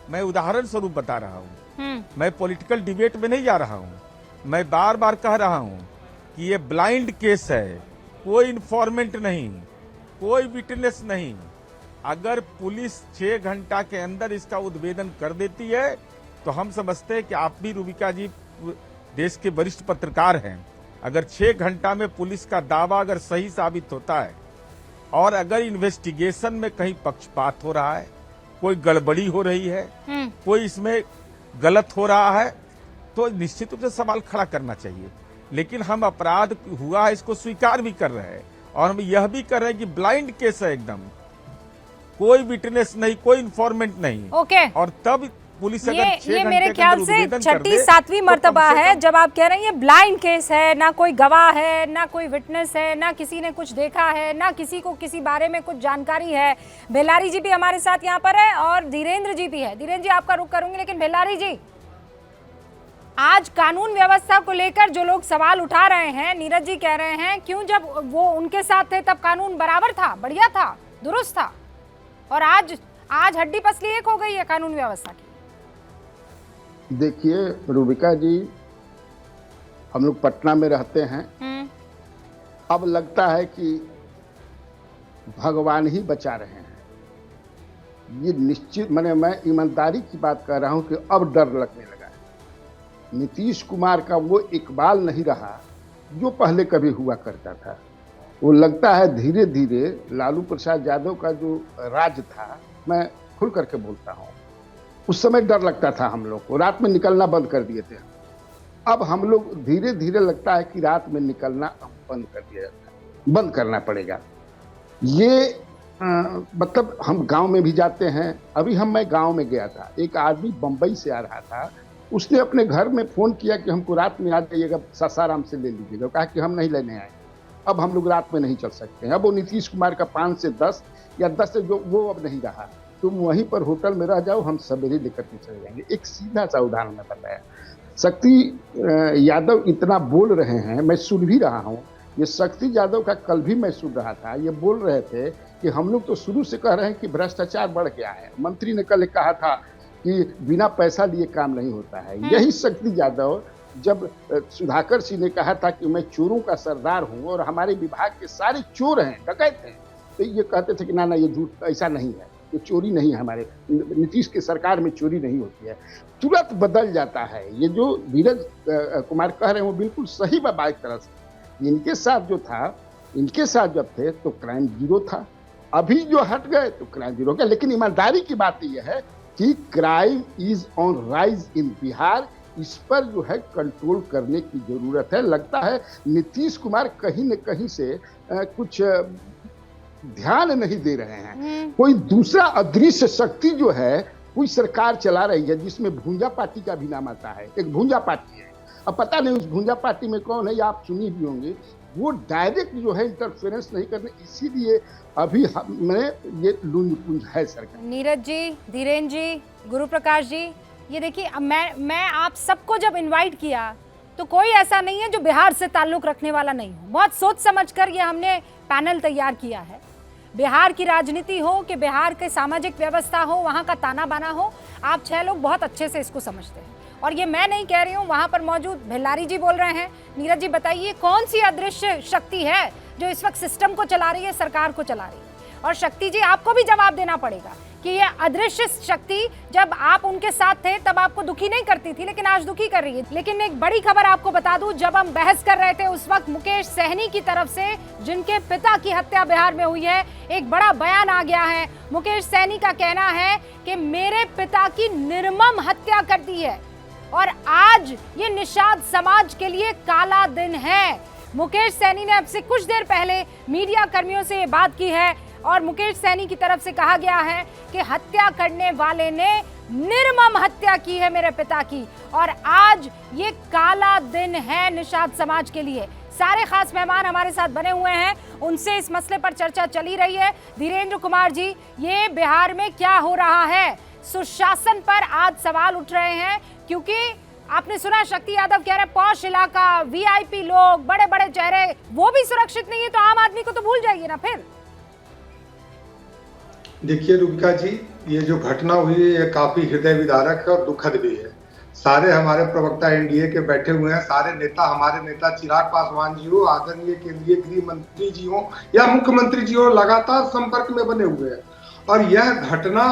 मैं उदाहरण स्वरूप बता रहा हूं, मैं पॉलिटिकल डिबेट में नहीं जा रहा हूं। मैं बार बार कह रहा हूं कि ये ब्लाइंड केस है, कोई इन्फॉर्मेंट नहीं, कोई विटनेस नहीं। अगर पुलिस 6 घंटा के अंदर इसका उद्भेदन कर देती है तो हम समझते हैं कि आप भी रूबिका जी देश के वरिष्ठ पत्रकार हैं। अगर 6 घंटा में पुलिस का दावा अगर सही साबित होता है और अगर इन्वेस्टिगेशन में कहीं पक्षपात हो रहा है, कोई गड़बड़ी हो रही है, कोई इसमें गलत हो रहा है, तो निश्चित रूप से सवाल खड़ा करना चाहिए। लेकिन हम अपराध हुआ है इसको स्वीकार भी कर रहे हैं और हम यह भी कर रहे हैं कि ब्लाइंड केस है एकदम, कोई विटनेस नहीं, कोई इन्फॉर्मेंट नहीं। ओके। और तब पुलिस अगर 6 ये घंटे मेरे के ख्याल अंदर से उद्भेदन कर दे, 6ठी-7वीं तो मर्तबा कम से है कम जब आप कह रहे हैं ये ब्लाइंड केस है, ना कोई गवाह है, ना कोई विटनेस है, ना किसी ने कुछ देखा है, ना किसी को किसी बारे में कुछ जानकारी है। बेल्लारी जी भी हमारे साथ यहाँ पर है और धीरेन्द्र जी भी है। धीरेन्द्र जी, आपका रुख करूंगी, लेकिन बेल्लारी जी, आज कानून व्यवस्था को लेकर जो लोग सवाल उठा रहे हैं, नीरज जी कह रहे हैं क्यों जब वो उनके साथ थे तब कानून बराबर था, बढ़िया था, दुरुस्त था, और आज हड्डी पसली एक हो गई है कानून व्यवस्था की। देखिए रूबिका जी, हम लोग पटना में रहते हैं। अब लगता है कि भगवान ही बचा रहे हैं। ये निश्चित, मैं ईमानदारी की बात कर रहा हूं कि अब डर लगने लगा है। नीतीश कुमार का वो इकबाल नहीं रहा जो पहले कभी हुआ करता था। वो लगता है धीरे धीरे लालू प्रसाद यादव का जो राज था, मैं खुल करके बोलता हूँ, उस समय डर लगता था हम लोग को, रात में निकलना बंद कर दिए थे। अब हम लोग धीरे धीरे लगता है कि रात में निकलना बंद कर दिया जाता है, बंद करना पड़ेगा। ये मतलब हम गांव में भी जाते हैं। अभी मैं गांव में गया था, एक आदमी बंबई से आ रहा था, उसने अपने घर में फोन किया कि हमको रात में आ जाइएगा, सासाराम से ले लीजिएगा। कहा कि हम नहीं लेने आए, अब हम लोग रात में नहीं चल सकते हैं। अब वो नीतीश कुमार का 5 से 10 या 10 से जो वो अब नहीं रहा, तुम वहीं पर होटल में रह जाओ, हम सवेरे लेकर के चले जाएंगे। एक सीधा सा उदाहरण मैं बताया। शक्ति यादव इतना बोल रहे हैं, मैं सुन भी रहा हूँ। ये शक्ति यादव का कल भी मैं सुन रहा था, ये बोल रहे थे कि हम लोग तो शुरू से कह रहे हैं कि भ्रष्टाचार बढ़ गया है। मंत्री ने कल कहा था कि बिना पैसा लिए काम नहीं होता है। यही शक्ति यादव जब सुधाकर सिंह ने कहा था कि मैं चोरों का सरदार हूँ और हमारे विभाग के सारे चोर हैं, डकैत हैं, तो ये कहते थे कि ना ये झूठ, ऐसा नहीं है, ये चोरी नहीं है, हमारे नीतीश की सरकार में चोरी नहीं होती है। तुरंत बदल जाता है। ये जो धीरज कुमार कह रहे हैं वो बिल्कुल सही बात एक तरह से। इनके साथ जो था, इनके साथ जब थे तो क्राइम जीरो था, अभी जो हट गए तो क्राइम जीरो का। लेकिन ईमानदारी की बात यह है कि crime is on rise in Bihar. इस पर जो है कंट्रोल करने की जरूरत है। लगता है नीतीश कुमार कहीं न कहीं से कुछ ध्यान नहीं दे रहे हैं। कोई दूसरा अदृश्य शक्ति जो है कोई सरकार चला रही है, जिसमें भूंजा पार्टी का भी नाम आता है। एक भूंजा पार्टी है, अब पता नहीं उस भूंजा पार्टी में कौन है, या आप सुनी भी होंगे। वो डायरेक्ट जो है इंटरफेरेंस नहीं करने, इसीलिए अभी हमें ये लूंज पुंज है सरकार। नीरज जी, धीरेन्द्र जी, गुरु प्रकाश जी, ये देखिए, मैं आप सबको जब इनवाइट किया तो कोई ऐसा नहीं है जो बिहार से ताल्लुक रखने वाला नहीं हो। बहुत सोच समझकर ये हमने पैनल तैयार किया है। बिहार की राजनीति हो कि बिहार के सामाजिक व्यवस्था हो, वहाँ का ताना बाना हो, आप 6 लोग बहुत अच्छे से इसको समझते हैं। और ये मैं नहीं कह रही हूँ, वहाँ पर मौजूद बेल्लारी जी बोल रहे हैं। नीरज जी बताइए, कौन सी अदृश्य शक्ति है जो इस वक्त सिस्टम को चला रही है, सरकार को चला रही है? और शक्ति जी, आपको भी जवाब देना पड़ेगा कि ये अदृश्य शक्ति जब आप उनके साथ थे तब आपको दुखी नहीं करती थी, लेकिन आज दुखी कर रही है। लेकिन एक बड़ी खबर आपको बता दूं, जब हम बहस कर रहे थे उस वक्त मुकेश सहनी की तरफ से, जिनके पिता की हत्या बिहार में हुई है, एक बड़ा बयान आ गया है। मुकेश सहनी का कहना है कि मेरे पिता की निर्मम हत्या कर दी है और आज ये निषाद समाज के लिए काला दिन है। मुकेश सहनी ने अब से कुछ देर पहले मीडिया कर्मियों से ये बात की है और मुकेश सहनी की तरफ से कहा गया है कि हत्या करने वाले ने निर्मम हत्या की है मेरे पिता की और आज ये काला दिन है निषाद समाज के लिए। सारे खास मेहमान हमारे साथ बने हुए हैं, उनसे इस मसले पर चर्चा चली रही है। धीरेन्द्र कुमार जी, ये बिहार में क्या हो रहा है? सुशासन पर आज सवाल उठ रहे हैं क्योंकि आपने सुना शक्ति यादव कह रहे पॉश इलाका, वीआईपी लोग, बड़े बड़े चेहरे, वो भी सुरक्षित नहीं है, तो आम आदमी को तो भूल जाइए ना फिर। देखिए रूबिका जी, ये जो घटना हुई है ये काफी हृदय विदारक है और दुखद भी है। सारे हमारे प्रवक्ता एनडीए के बैठे हुए हैं, सारे नेता, हमारे नेता चिराग पासवान जी हो, आदरणीय केंद्रीय गृह मंत्री जी हो या मुख्यमंत्री जी हो, लगातार संपर्क में बने हुए हैं और यह घटना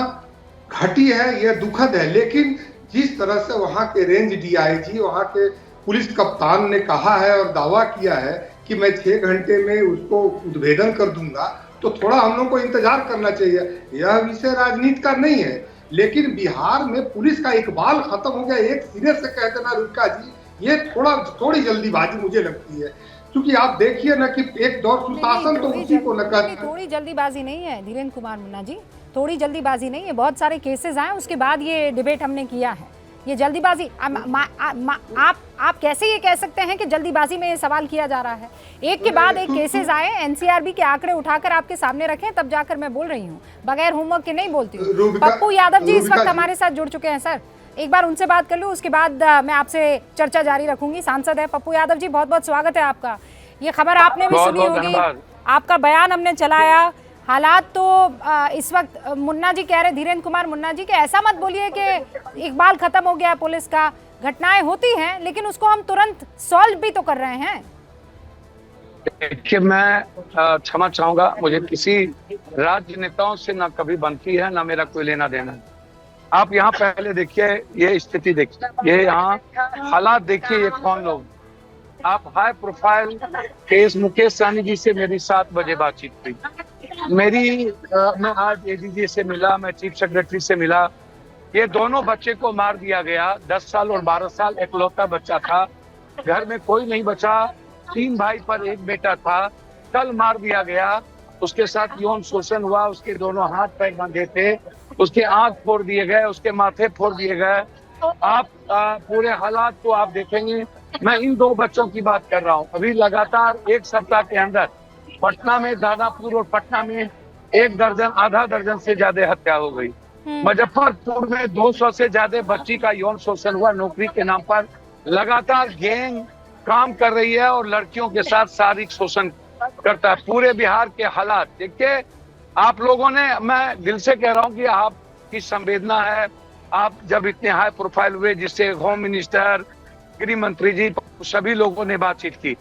घटी है, यह दुखद है। लेकिन जिस तरह से वहां के रेंज डीआईजी, वहां के पुलिस कप्तान ने कहा है और दावा किया है कि मैं 6 घंटे में उसको उद्भेदन कर दूंगा, तो थोड़ा हम लोग को इंतजार करना चाहिए। यह विषय राजनीति का नहीं है, लेकिन बिहार में पुलिस का इकबाल खत्म हो गया, एक सिरे से कह देना रुका जी, ये थोड़ी जल्दीबाजी मुझे लगती है। क्योंकि आप देखिए ना कि एक दौर सुशासन तो उसी को न कहते। थोड़ी जल्दीबाजी नहीं है धीरेन्द्र कुमार मुन्ना जी, थोड़ी जल्दीबाजी नहीं है। बहुत सारे केसेस आए, उसके बाद ये डिबेट हमने किया है। ये जल्दीबाजी आप कैसे ये कह सकते हैं कि जल्दीबाजी में ये सवाल किया जा रहा है? एक के बाद एक केसेस आए, एनसीआरबी के आंकड़े उठाकर आपके सामने रखें, तब जाकर मैं बोल रही हूँ, बगैर होमवर्क के नहीं बोलती हूँ। पप्पू यादव जी इस वक्त हमारे साथ जुड़ चुके हैं। सर, एक बार उनसे बात कर लूँ, उसके बाद मैं आपसे चर्चा जारी रखूंगी। सांसद है पप्पू यादव जी, बहुत बहुत स्वागत है आपका। ये खबर आपने भी सुनी होगी, आपका बयान हमने चलाया। हालात तो इस वक्त मुन्ना जी कह रहे, धीरेन्द्र कुमार मुन्ना जी, कि ऐसा मत बोलिए कि इकबाल खत्म हो गया पुलिस का। घटनाएं होती हैं लेकिन उसको हम तुरंत सॉल्व भी तो कर रहे हैं। देखिए, मैं क्षमा चाहूंगा, मुझे किसी राजनेताओं से ना कभी बनती है ना मेरा कोई लेना देना है। आप यहाँ पहले देखिए, ये स्थिति देखिए, ये यहाँ हालात देखिए, ये कौन लोग। आप high profile case Mukesh Sahani ji से मेरी 7 बजे बातचीत हुई। मैं आज एडीजी से मिला, मैं चीफ सेक्रेटरी से मिला। ये दोनों बच्चे को मार दिया गया, 10 साल और 12 साल, इकलौता बच्चा था, घर में कोई नहीं बचा, 3 भाई पर 1 बेटा था, कल मार दिया गया। उसके साथ यौन शोषण हुआ, उसके दोनों हाथ पैर बंधे थे, उसके आंख फोड़ दिए गए, उसके माथे फोड़ दिए गए। आप पूरे हालात को आप देखेंगे। मैं इन 2 बच्चों की बात कर रहा हूँ। अभी लगातार 1 सप्ताह के अंदर पटना में, दानापुर और पटना में 1 दर्जन, आधा दर्जन से ज्यादा हत्या हो गई। मुजफ्फरपुर में 200 से ज्यादा बच्ची का यौन शोषण हुआ नौकरी के नाम पर। लगातार गैंग काम कर रही है और लड़कियों के साथ शारीरिक शोषण करता है। पूरे बिहार के हालात देखिए आप लोगों ने, मैं दिल से कह रहा हूँ कि आपकी संवेदना है। आप जब इतने हाई प्रोफाइल हुए, जिससे होम मिनिस्टर, गृह मंत्री जी, सभी लोगों ने बातचीत की,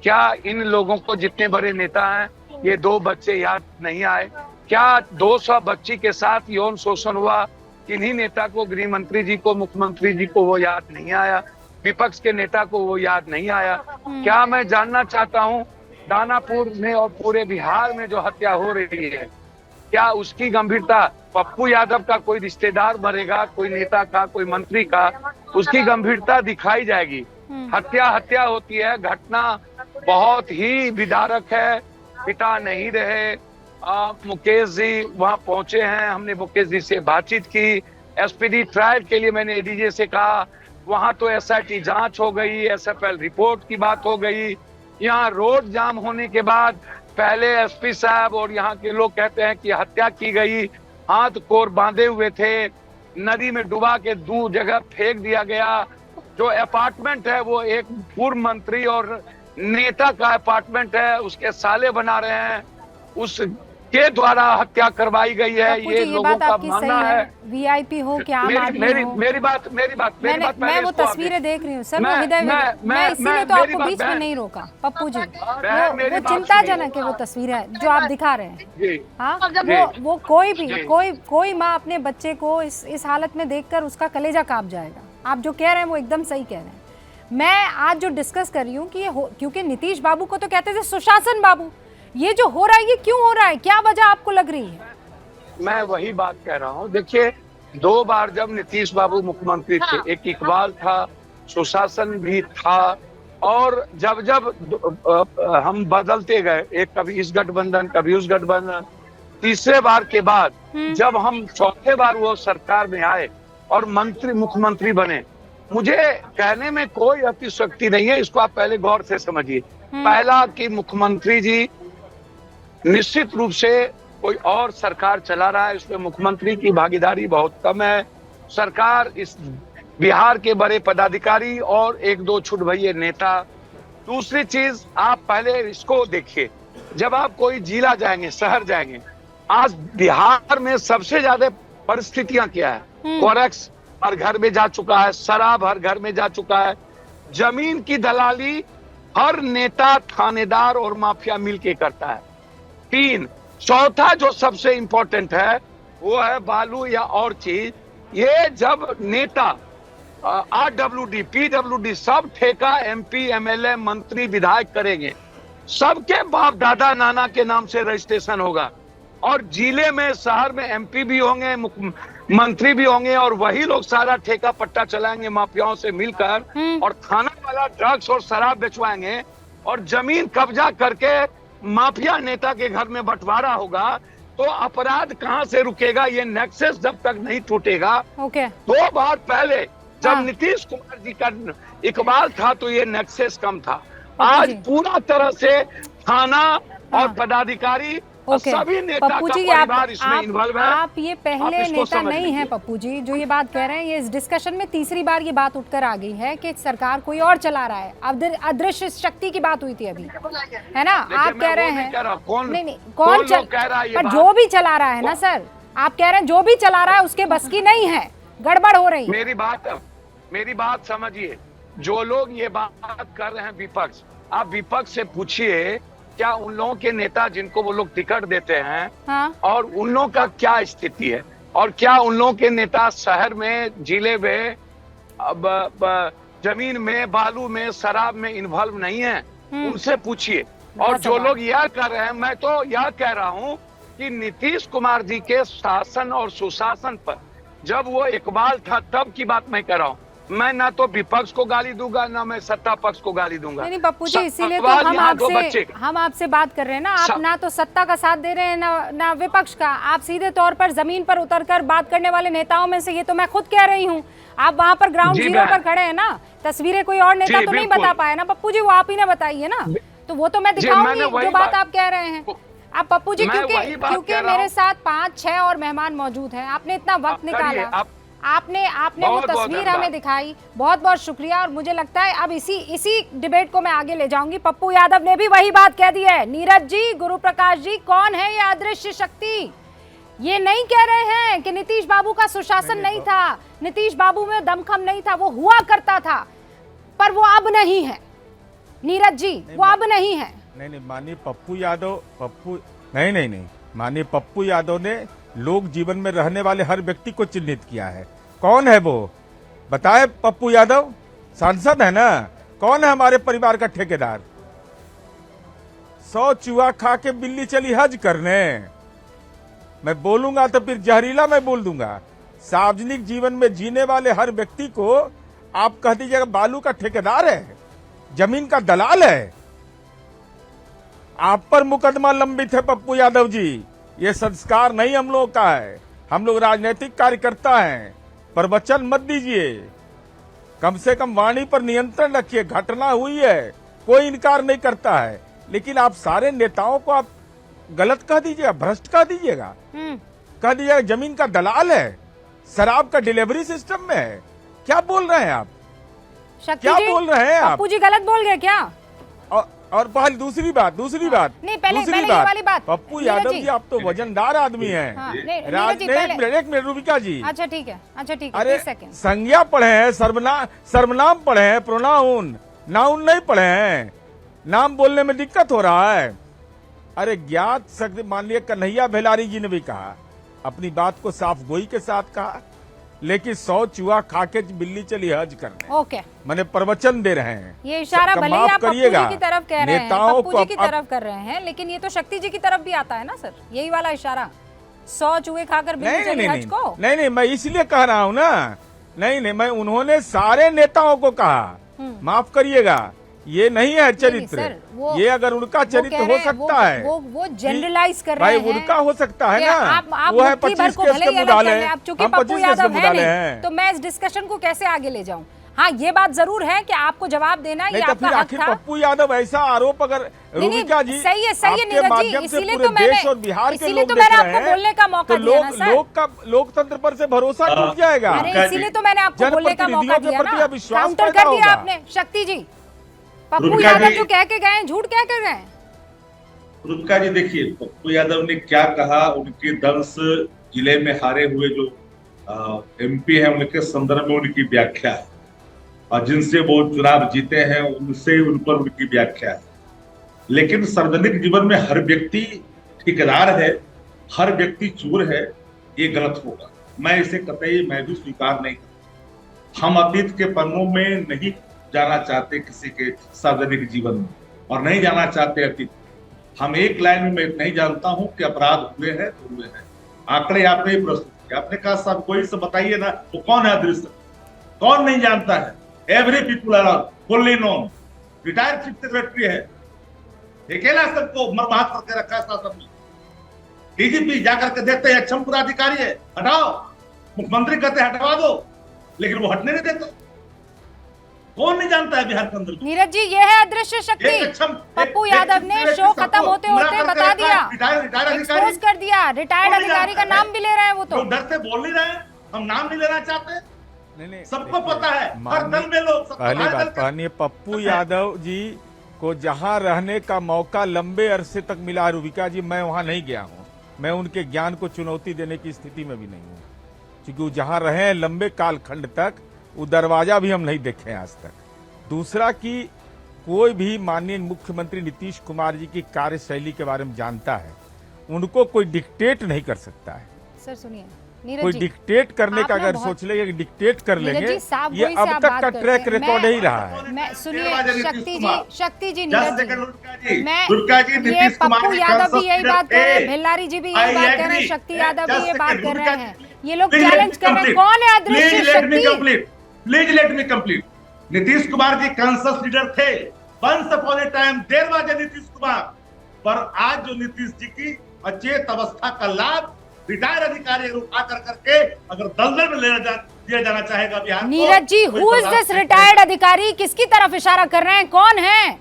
क्या इन लोगों को, जितने बड़े नेता हैं, ये 2 बच्चे याद नहीं आए? क्या 200 बच्ची के साथ यौन शोषण हुआ, किन्हीं नेता को, गृह मंत्री जी को, मुख्यमंत्री जी को वो याद नहीं आया? विपक्ष के नेता को वो याद नहीं आया? क्या मैं जानना चाहता हूँ, दानापुर में और पूरे बिहार में जो हत्या हो रही है, क्या उसकी गंभीरता, पप्पू यादव का कोई रिश्तेदार मरेगा, कोई नेता का, कोई मंत्री का, उसकी गंभीरता दिखाई जाएगी। हत्या होती है, घटना बहुत ही विदारक है। पिता नहीं रहे, मुकेश जी वहां पहुंचे हैं, हमने मुकेश जी से बातचीत की। एसपीडी ट्रायल के लिए मैंने एडीजे से कहा, वहां तो एसआईटी जांच हो गई, एसएफएल रिपोर्ट की बात हो गई। यहाँ रोड जाम होने के बाद पहले एसपी साहब और यहाँ के लोग कहते हैं कि हत्या की गई, हाथ कोर बांधे हुए थे, नदी में डुबा के 2 जगह फेंक दिया गया। जो अपार्टमेंट है वो एक पूर्व मंत्री और नेता का अपार्टमेंट है, उसके साले बना रहे हैं। उस के द्वारा हत्या करवाई गई है, पप्पू ये जी, लोगों बात का आपकी सही मानना है। वीआईपी हो क्या आम आदमी हो। मेरी बात मैं वो तस्वीरें देख रही हूँ सर, वो हृदय मैं इसीलिए तो आपको बीच में नहीं रोका पप्पू जी। वो चिंताजनक है वो तस्वीरें जो आप दिखा रहे हैं। हाँ, वो कोई माँ अपने बच्चे को इस हालत में देखकर उसका कलेजा कांप जाएगा। आप जो कह रहे हैं वो एकदम सही कह रहे हैं। मैं आज जो डिस्कस कर रही हूँ कि क्योंकि नीतीश बाबू को तो कहते थे सुशासन बाबू, ये जो हो रहा है ये क्यों हो रहा है, क्या वजह आपको लग रही है? मैं वही बात कह रहा हूँ। देखिए, 2 बार जब नीतीश बाबू मुख्यमंत्री थे, एक इकबाल था, सुशासन भी था, और जब हम बदलते गए, एक कभी इस गठबंधन कभी उस गठबंधन, तीसरे बार के बाद जब हम चौथे बार वो सरकार में आए और मुख्यमंत्री बने, मुझे कहने में कोई अतिशयोक्ति नहीं है, इसको आप पहले गौर से समझिए। पहला कि मुख्यमंत्री जी निश्चित रूप से कोई और सरकार चला रहा है, उसमें मुख्यमंत्री की भागीदारी बहुत कम है। सरकार इस बिहार के बड़े पदाधिकारी और 1-2 छुट भइये नेता। दूसरी चीज, आप पहले इसको देखिए, जब आप कोई जिला जाएंगे, शहर जाएंगे, आज बिहार में सबसे ज्यादा परिस्थितियां क्या है? कोरेक्स हर घर में जा चुका है, शराब हर घर में जा चुका है, जमीन की दलाली हर नेता, थानेदार और माफिया मिलके करता है। 3, चौथा जो सबसे इंपॉर्टेंट है वो है बालू या और चीज। ये जब नेता RWD, PWD सब ठेका MP, MLA, मंत्री, विधायक करेंगे, सबके बाप दादा नाना के नाम से रजिस्ट्रेशन होगा, और जिले में शहर में MP भी होंगे, मंत्री भी होंगे, और वही लोग सारा ठेका पट्टा चलाएंगे माफियाओं से मिलकर, और थाना वाला ड्रग्स और शराब बेचवाएंगे, और जमीन कब्जा करके माफिया नेता के घर में बंटवारा होगा। तो अपराध कहां से रुकेगा? ये नेक्सस जब तक नहीं टूटेगा। 2 बार पहले जब नीतीश कुमार जी का इकबाल था तो ये नेक्सस कम था। आज पूरा तरह से थाना और पदाधिकारी सभी नेता पप्पू जी, का परिवार इसमें इन्वॉल्व है। आप ये पहले नेता नहीं है पप्पू जी जो ये बात कह रहे हैं। ये इस डिस्कशन में तीसरी बार ये बात उठकर आ गई है कि सरकार कोई और चला रहा है। अब अदृश्य शक्ति की बात हुई थी अभी, है ना? आप कह रहे हैं नहीं कौन कह रहा है, पर जो भी चला रहा है ना सर, आप कह रहे हैं जो भी चला रहा है उसके बस की नहीं है, गड़बड़ हो रही है। मेरी बात समझिए, जो लोग ये बात कर रहे हैं विपक्ष, आप विपक्ष से पूछिए क्या उन लोगों के नेता जिनको वो लोग टिकट देते हैं, और उन लोगों का क्या स्थिति है, और क्या उन लोगों के नेता शहर में, जिले में, जमीन में, बालू में, शराब में इन्वॉल्व नहीं है? उनसे पूछिए। और जो लोग यह कर रहे हैं, मैं तो यह कह रहा हूं कि नीतीश कुमार जी के शासन और सुशासन पर जब वो इकबाल था तब की बात मैं कर रहा हूँ। मैं ना तो विपक्ष को गाली दूंगा ना मैं सत्ता पक्ष को गाली दूंगा। नहीं पप्पू जी, इसीलिए तो हम आपसे बात कर रहे हैं ना। आप ना तो सत्ता का साथ दे रहे हैं ना विपक्ष का। आप सीधे तौर पर जमीन पर उतरकर बात करने वाले नेताओं में से, ये तो मैं खुद कह रही हूँ। आप वहाँ पर ग्राउंड जीरो पर खड़े हैं ना। तस्वीरें कोई और नेता तो नहीं बता पाया ना पप्पू जी, वो आप ही ने बताई है ना, तो वो तो मैं दिखाऊंगी जो बात आप कह रहे हैं। आप पप्पू जी, क्योंकि मेरे साथ 5-6 और मेहमान मौजूद हैं, आपने इतना वक्त निकाला, आपने वो तस्वीर हमें दिखाई, बहुत बहुत शुक्रिया। और मुझे लगता है अब इसी डिबेट को मैं आगे ले जाऊंगी। पप्पू यादव ने भी वही बात कह दी है। नीरज जी, गुरु प्रकाश जी, कौन है ये अदृश्य शक्ति? ये नहीं कह रहे हैं कि नीतीश बाबू का सुशासन नहीं था, नीतीश बाबू में दमखम नहीं था, वो हुआ करता था, पर वो अब नहीं है। नीरज जी, वो अब नहीं है। नहीं, माननीय पप्पू यादव, नहीं, माननीय पप्पू यादव ने लोक जीवन में रहने वाले हर व्यक्ति को चिन्हित किया है। कौन है वो बताए? पप्पू यादव सांसद है ना। कौन है हमारे परिवार का ठेकेदार? 100 चूहा खा के बिल्ली चली हज करने। मैं बोलूंगा तो फिर जहरीला मैं बोल दूंगा। सार्वजनिक जीवन में जीने वाले हर व्यक्ति को आप कह दीजिएगा बालू का ठेकेदार है, जमीन का दलाल है। आप पर मुकदमा लंबित है पप्पू यादव जी। ये संस्कार नहीं हम लोग का है। हम लोग राजनीतिक कार्यकर्ता हैं। प्रवचन मत दीजिए, कम से कम वाणी पर नियंत्रण रखिए। घटना हुई है, कोई इनकार नहीं करता है, लेकिन आप सारे नेताओं को आप गलत कह दीजिएगा, भ्रष्ट कह दीजिएगा, कह दीजिएगा जमीन का दलाल है, शराब का डिलीवरी सिस्टम में है। क्या बोल रहे हैं आप? क्या बोल रहे हैं आप? पप्पू जी गलत बोल गए क्या? और पहले दूसरी बात नहीं, पहले ये वाली बात। पप्पू नीरज यादव जी। जी आप तो वजनदार आदमी हैं। हाँ, नहीं, नीरज राज जी, ने पहले- एक मिनट रूबिका जी। अच्छा ठीक है, अरे 30 सेकंड। संज्ञा पढ़े हैं, सर्वनाम पढ़े हैं, प्रोनाउन नाउन नहीं पढ़े हैं। नाम बोलने में दिक्कत हो रहा है। अरे ज्ञात शक्ति माननीय कन्हैया भेलारी जी ने भी कहा, अपनी बात को साफ गोई के साथ कहा, लेकिन 100 चूहा खा के बिल्ली चली हज करने। ओके, मैंने प्रवचन दे रहे हैं। ये इशारा भले ही माफ आप पप्पू करिएगा, जी की तरफ कह रहे हैं, नेताओं पप्पू को जी की अब- तरफ कर रहे हैं, लेकिन ये तो शक्ति जी की तरफ भी आता है ना सर, यही वाला इशारा 100 चूहे खाकर बिल्ली चली हज को। नहीं, मैं इसलिए कह रहा हूँ ना। नहीं, मैं उन्होंने सारे नेताओं को कहा, माफ करिएगा, ये नहीं है चरित्र। सर, वो- ये अगर उनका वो चरित्र कह हो रहे हैं, सकता है, वो जनरलाइज कर भाई रहे हैं। उनका हो सकता है कि ना। आप वो है मुट्ठी भर 25 को केस भले के ही अलग मुदाले कर लें, अब चूंकि हम पप्पू 25 केस यादव के है मुदाले नहीं, हैं। तो मैं इस डिस्कशन को कैसे आगे ले जाऊं। हाँ, ये बात जरूर है कि आपको जवाब देना ये नहीं तो आपका फिर हक आखिर था। पप्पू यादव ऐसा आरोप अगर नहीं, रूबिका जी सही है आपके नीरज जी, माध्यम से इसीलिए पूरे तो मैंने देश और बिहार के इसीलिए लोग तो देख मैंने रहे आपको हैं, बोलने का मौका तो दिया ना सर। लोकतंत्र पर से भरोसा टूट जाएगा। अरे इसीलिए तो मैंने आपको बोलने का मौका जनप्रतिनिधियों के दिया प्रति ना, अविश्वास काउंटर पैदा कर दिया होगा। आपने। शक्ति जी, पप्पू रूबिका यादव जी- जो कह के गए, झूठ कह के गए। रुद्का जी देखिए, पप्पू यादव ने क्या कहा, उनके दंश जिले में हारे हुए जो एमपी हैं उनके संदर्भ में उनकी व्याख्या है, और जिनसे वो चुनाव जीते हैं उनसे उन पर उनकी व्याख्या है। लेकिन सार्वजनिक जीवन में हर व्यक्ति ठेकेदार है, हर व्यक्ति चोर है, ये गलत होगा। मैं इसे कतई मैं भी स्वीकार नहीं करता। हम अतीत के पन्नों में नहीं जाना चाहते किसी के सार्वजनिक जीवन में, और नहीं जाना चाहते अतीत। हम एक लाइन में मैं नहीं जानता हूं कि अपराध हुए हैं तो हुए हैं। आंकड़े आपने ही प्रस्तुत किया, आपने कहा सब कोई से बताइए ना, वो कौन है अदृश्य, कौन नहीं जानता है। Every people are fully known. Retired chief secretary है, अकेला सबको मरमाहत करके रखा है शासन में। डीजीपी जाकर के देखते हैं अक्षम पदाधिकारी है, हटाओ। मुख्यमंत्री कहते हैं हटवा दो, लेकिन वो हटने नहीं देते। कौन नहीं जानता है बिहार के अंदर। नीरज जी, ये है अदृश्य शक्ति। पप्पू यादव ने शो खत्म होते होते बता दिया, एक्सपोज कर दिया। रिटायर्ड अधिकारी का नाम भी ले रहे हैं वो तो। डर से बोल नहीं रहे हैं, हम नाम नहीं लेना चाहते। नहीं, सबको पता है, हर दल में लोग। पहली बात, माननीय पप्पू यादव जी को जहां रहने का मौका लंबे अरसे तक मिला, रूबिका जी, मैं वहां नहीं गया हूं। मैं उनके ज्ञान को चुनौती देने की स्थिति में भी नहीं हूं, क्योंकि वो जहां रहे हैं लंबे कालखंड तक, वो दरवाजा भी हम नहीं देखे आज तक। दूसरा कि कोई भी माननीय मुख्यमंत्री नीतीश कुमार जी की कार्यशैली के बारे में जानता है, उनको कोई डिक्टेट नहीं कर सकता है। सर सुनिए कोई नीरज जी, डिक्टेट करने का आपने अगर बहुत- सोच लेंगे कि डिक्टेट कर नीरज लेंगे, जी, साफ ये गोई से अब आप तक बात का करते ट्रैक हैं। रिकॉर्ड मैं- ही रहा है। मैं सुनिए शक्ति जी मैं ये पप्पू यादव भी यही बात कर रहे हैं, भेलारी जी भी यही बात कर रहे हैं, शक्ति यादव भी ये बात कर रहे हैं। ये लोग चैलेंज कर रहे हैं, कौन है अदृश्य शक्ति? Please let me complete. Nitish Kumar ji conscious leader थे, वंस अपॉन ए टाइम देर बाद नीतीश कुमार, पर आज जो नीतीश जी की अचेत अवस्था का लाभ रिटायर अधिकारी उठा कर करके अगर दलदल में दिया जाना चाहेगा बिहार को, Neeraj ji, who is this retired अधिकारी? किसकी तरफ इशारा कर रहे हैं, कौन है?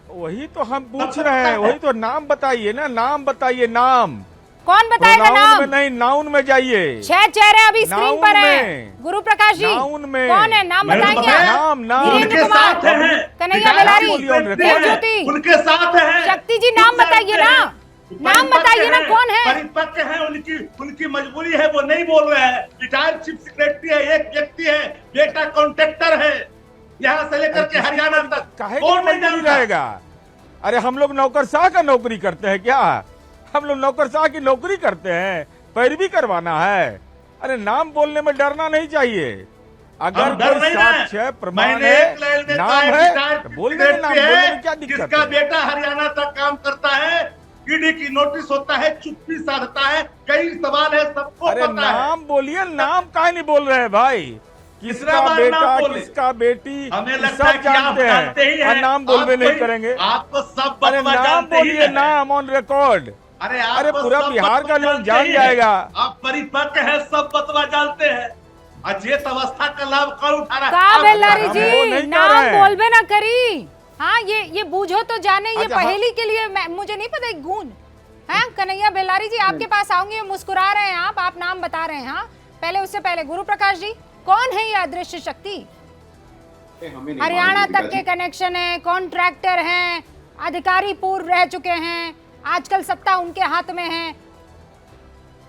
वही तो हम पूछ रहे हैं, वही तो नाम बताइए ना, नाम बताइए। नाम कौन बताएगा नाम? में नहीं, नाउन में जाइए। 6 चेहरे अभी स्क्रीन नाउन पर हैं। में। गुरु प्रकाश जी, नाउन में। कौन है, नाम मैंने बताएंगे बताया। आप? नाम वीरेंद्र कुमार, कन्हैया बेलारी, देवज्योति, उनके साथ है। शक्ति जी, नाम बताइए ना, नाम बताइए ना, कौन है? परिपक्व है, उनकी मजबूरी है, वो नहीं बोल रहे हैं। रिटायर्ड चीफ सेक्रेटरी है, एक व्यक्ति है, बेटा कॉन्ट्रैक्टर है, यहाँ से लेकर के हरियाणा तक। काहे कौन की नहीं मजबूरी जानता? रहेगा? अरे हम लोग नौकरशाह का नौकरी करते हैं क्या? हम लोग नौकरशाह की नौकरी करते हैं, पैरवी करवाना है? अरे नाम बोलने में डरना नहीं चाहिए। अगर डर कोई नहीं रहा है। साक्ष्य प्रमाण मैंने है, एक लाइन में नाम कहा, है, रिटायर्ड तो बोल देंगे, नाम सेक्रेटरी बोलने है, में क्या दिक्कत जिसका है? बेटा हरियाणा तक काम करता है, ईडी की नोटिस होता है, चुप्पी साधता है, कई सवाल है, सबको अरे पता है। नाम बोलिए, नाम काहे नहीं बोल रहे हैं भाई? किसका बार बेटा, नाम बोले? किसका बेटी, हमें सब लगता है कि आप जानते जानते ही हैं, हैं। और नाम बोलवे आप नहीं कोई- करेंगे। आपको सब अरे बतवा नाम जानते ही बोलिए, हैं। नाम ऑन रिकॉर्ड। अरे अरे आपको पूरा सब बिहार बतवा का लोग जानते जान ही हैं। जाएगा। आप परिपक्व है, सब बतवा जानते हैं। अचेत अवस्था का लाभ कौन उठा रहा है? का आप बेलारी हम जी, वो नहीं कर नाम रहे हैं। बोलबे ना करी। हाँ, ये बूझो तो जाने, ये अच्छा, पहेली के लिए मुझे नहीं पता एक गूंज है। कन्हैया बेलारी जी, आपके पास आऊंगी, मुस्कुरा रहे हैं आप नाम बता रहे हैं। हाँ, पहले उससे पहले गुरु प्रकाश जी, कौन है ये अदृश्य शक्ति? हमें नहीं हरियाणा मालूम, तक के कनेक्शन है, कॉन्ट्रैक्टर हैं, अधिकारी पूर्व रह चुके हैं, आजकल सत्ता उनके हाथ में है।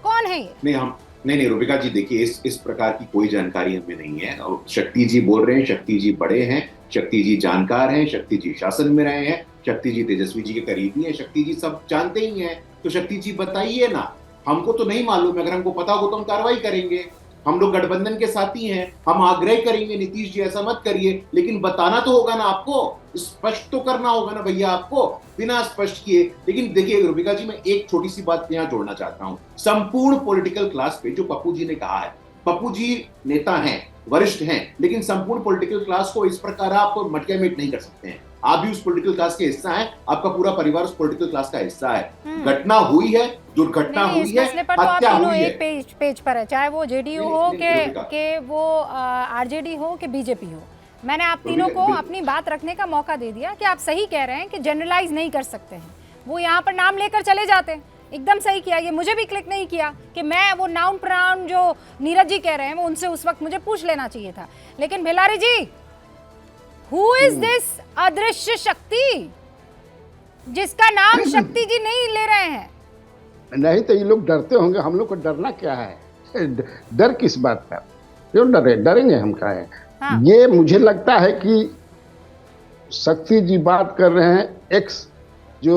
कौन है ये? नहीं रूबिका जी, देखिए इस प्रकार की कोई जानकारी हमें नहीं है। और शक्ति जी बोल रहे हैं, शक्ति जी बड़े हैं, शक्ति जी जानकार हैं, शक्ति जी शासन में रहे हैं, शक्ति जी तेजस्वी जी के करीबी हैं, शक्ति जी सब जानते ही हैं। तो शक्ति जी बताइए ना, हमको तो नहीं मालूम है। अगर हमको पता होगा तो हम कार्रवाई करेंगे। हम लोग गठबंधन के साथी हैं, हम आग्रह करेंगे नीतीश जी ऐसा मत करिए, लेकिन बताना तो होगा ना आपको, स्पष्ट तो करना होगा ना भैया आपको, बिना स्पष्ट किए। लेकिन देखिए रूबिका जी, मैं एक छोटी सी बात यहाँ जोड़ना चाहता हूँ। संपूर्ण पॉलिटिकल क्लास पे जो पप्पू जी ने कहा है, पप्पू जी नेता हैं, वरिष्ठ हैं, लेकिन संपूर्ण पॉलिटिकल क्लास को इस प्रकार आप मटके मेट नहीं कर सकते हैं। आप भी उस पॉलिटिकल क्लास के हिस्सा हैं, आपका पूरा परिवार उस पॉलिटिकल क्लास का हिस्सा है। घटना हुई है, दुर्घटना हुई है, हत्या हुई है। एक पेज पर है, चाहे वो जेडीयू हो के वो आरजेडी हो कि बीजेपी हो। मैंने आप तीनों को अपनी बात रखने का मौका दे दिया कि आप सही कह रहे हैं कि जनरलाइज नहीं कर सकते हैं। वो यहाँ पर नाम लेकर चले जाते हैं, एकदम सही किया। ये मुझे भी क्लिक नहीं किया कि मैं वो नाउन प्रोनाउन जो नीरज जी कह रहे हैं वो उनसे उस वक्त मुझे पूछ लेना चाहिए था। लेकिन भिलारी जी, Who is this अदृश्य शक्ति जिसका नाम शक्ति जी नहीं ले रहे हैं? नहीं तो ये लोग डरते होंगे, हम लोग को डरना क्या है? डर किस बात का? क्यों डरेंगे हम क्या है? हाँ। ये मुझे लगता है कि शक्ति जी बात कर रहे हैं, एक्स जो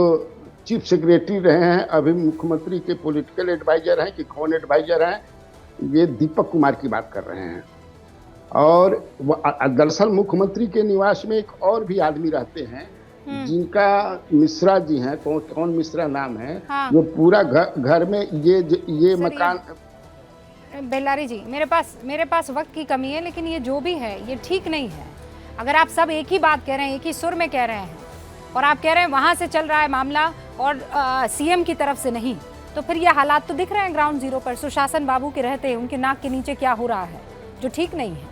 चीफ सेक्रेटरी रहे हैं, अभी मुख्यमंत्री के पॉलिटिकल एडवाइजर हैं कि कौन एडवाइजर हैं, ये दीपक कुमार की बात कर रहे हैं। और दरअसल मुख्यमंत्री के निवास में एक और भी आदमी रहते हैं जिनका मिश्रा जी हैं, कौन मिश्रा नाम है। हाँ। जो पूरा घर में ये मकान। बेल्लारी जी, मेरे पास वक्त की कमी है, लेकिन ये जो भी है ये ठीक नहीं है। अगर आप सब एक ही बात कह रहे हैं, एक ही सुर में कह रहे हैं, और आप कह रहे हैं वहां से चल रहा है मामला और सीएम की तरफ से नहीं, तो फिर ये हालात तो दिख रहे हैं ग्राउंड जीरो पर। सुशासन बाबू के रहते उनके नाक के नीचे क्या हो रहा है, जो ठीक नहीं है।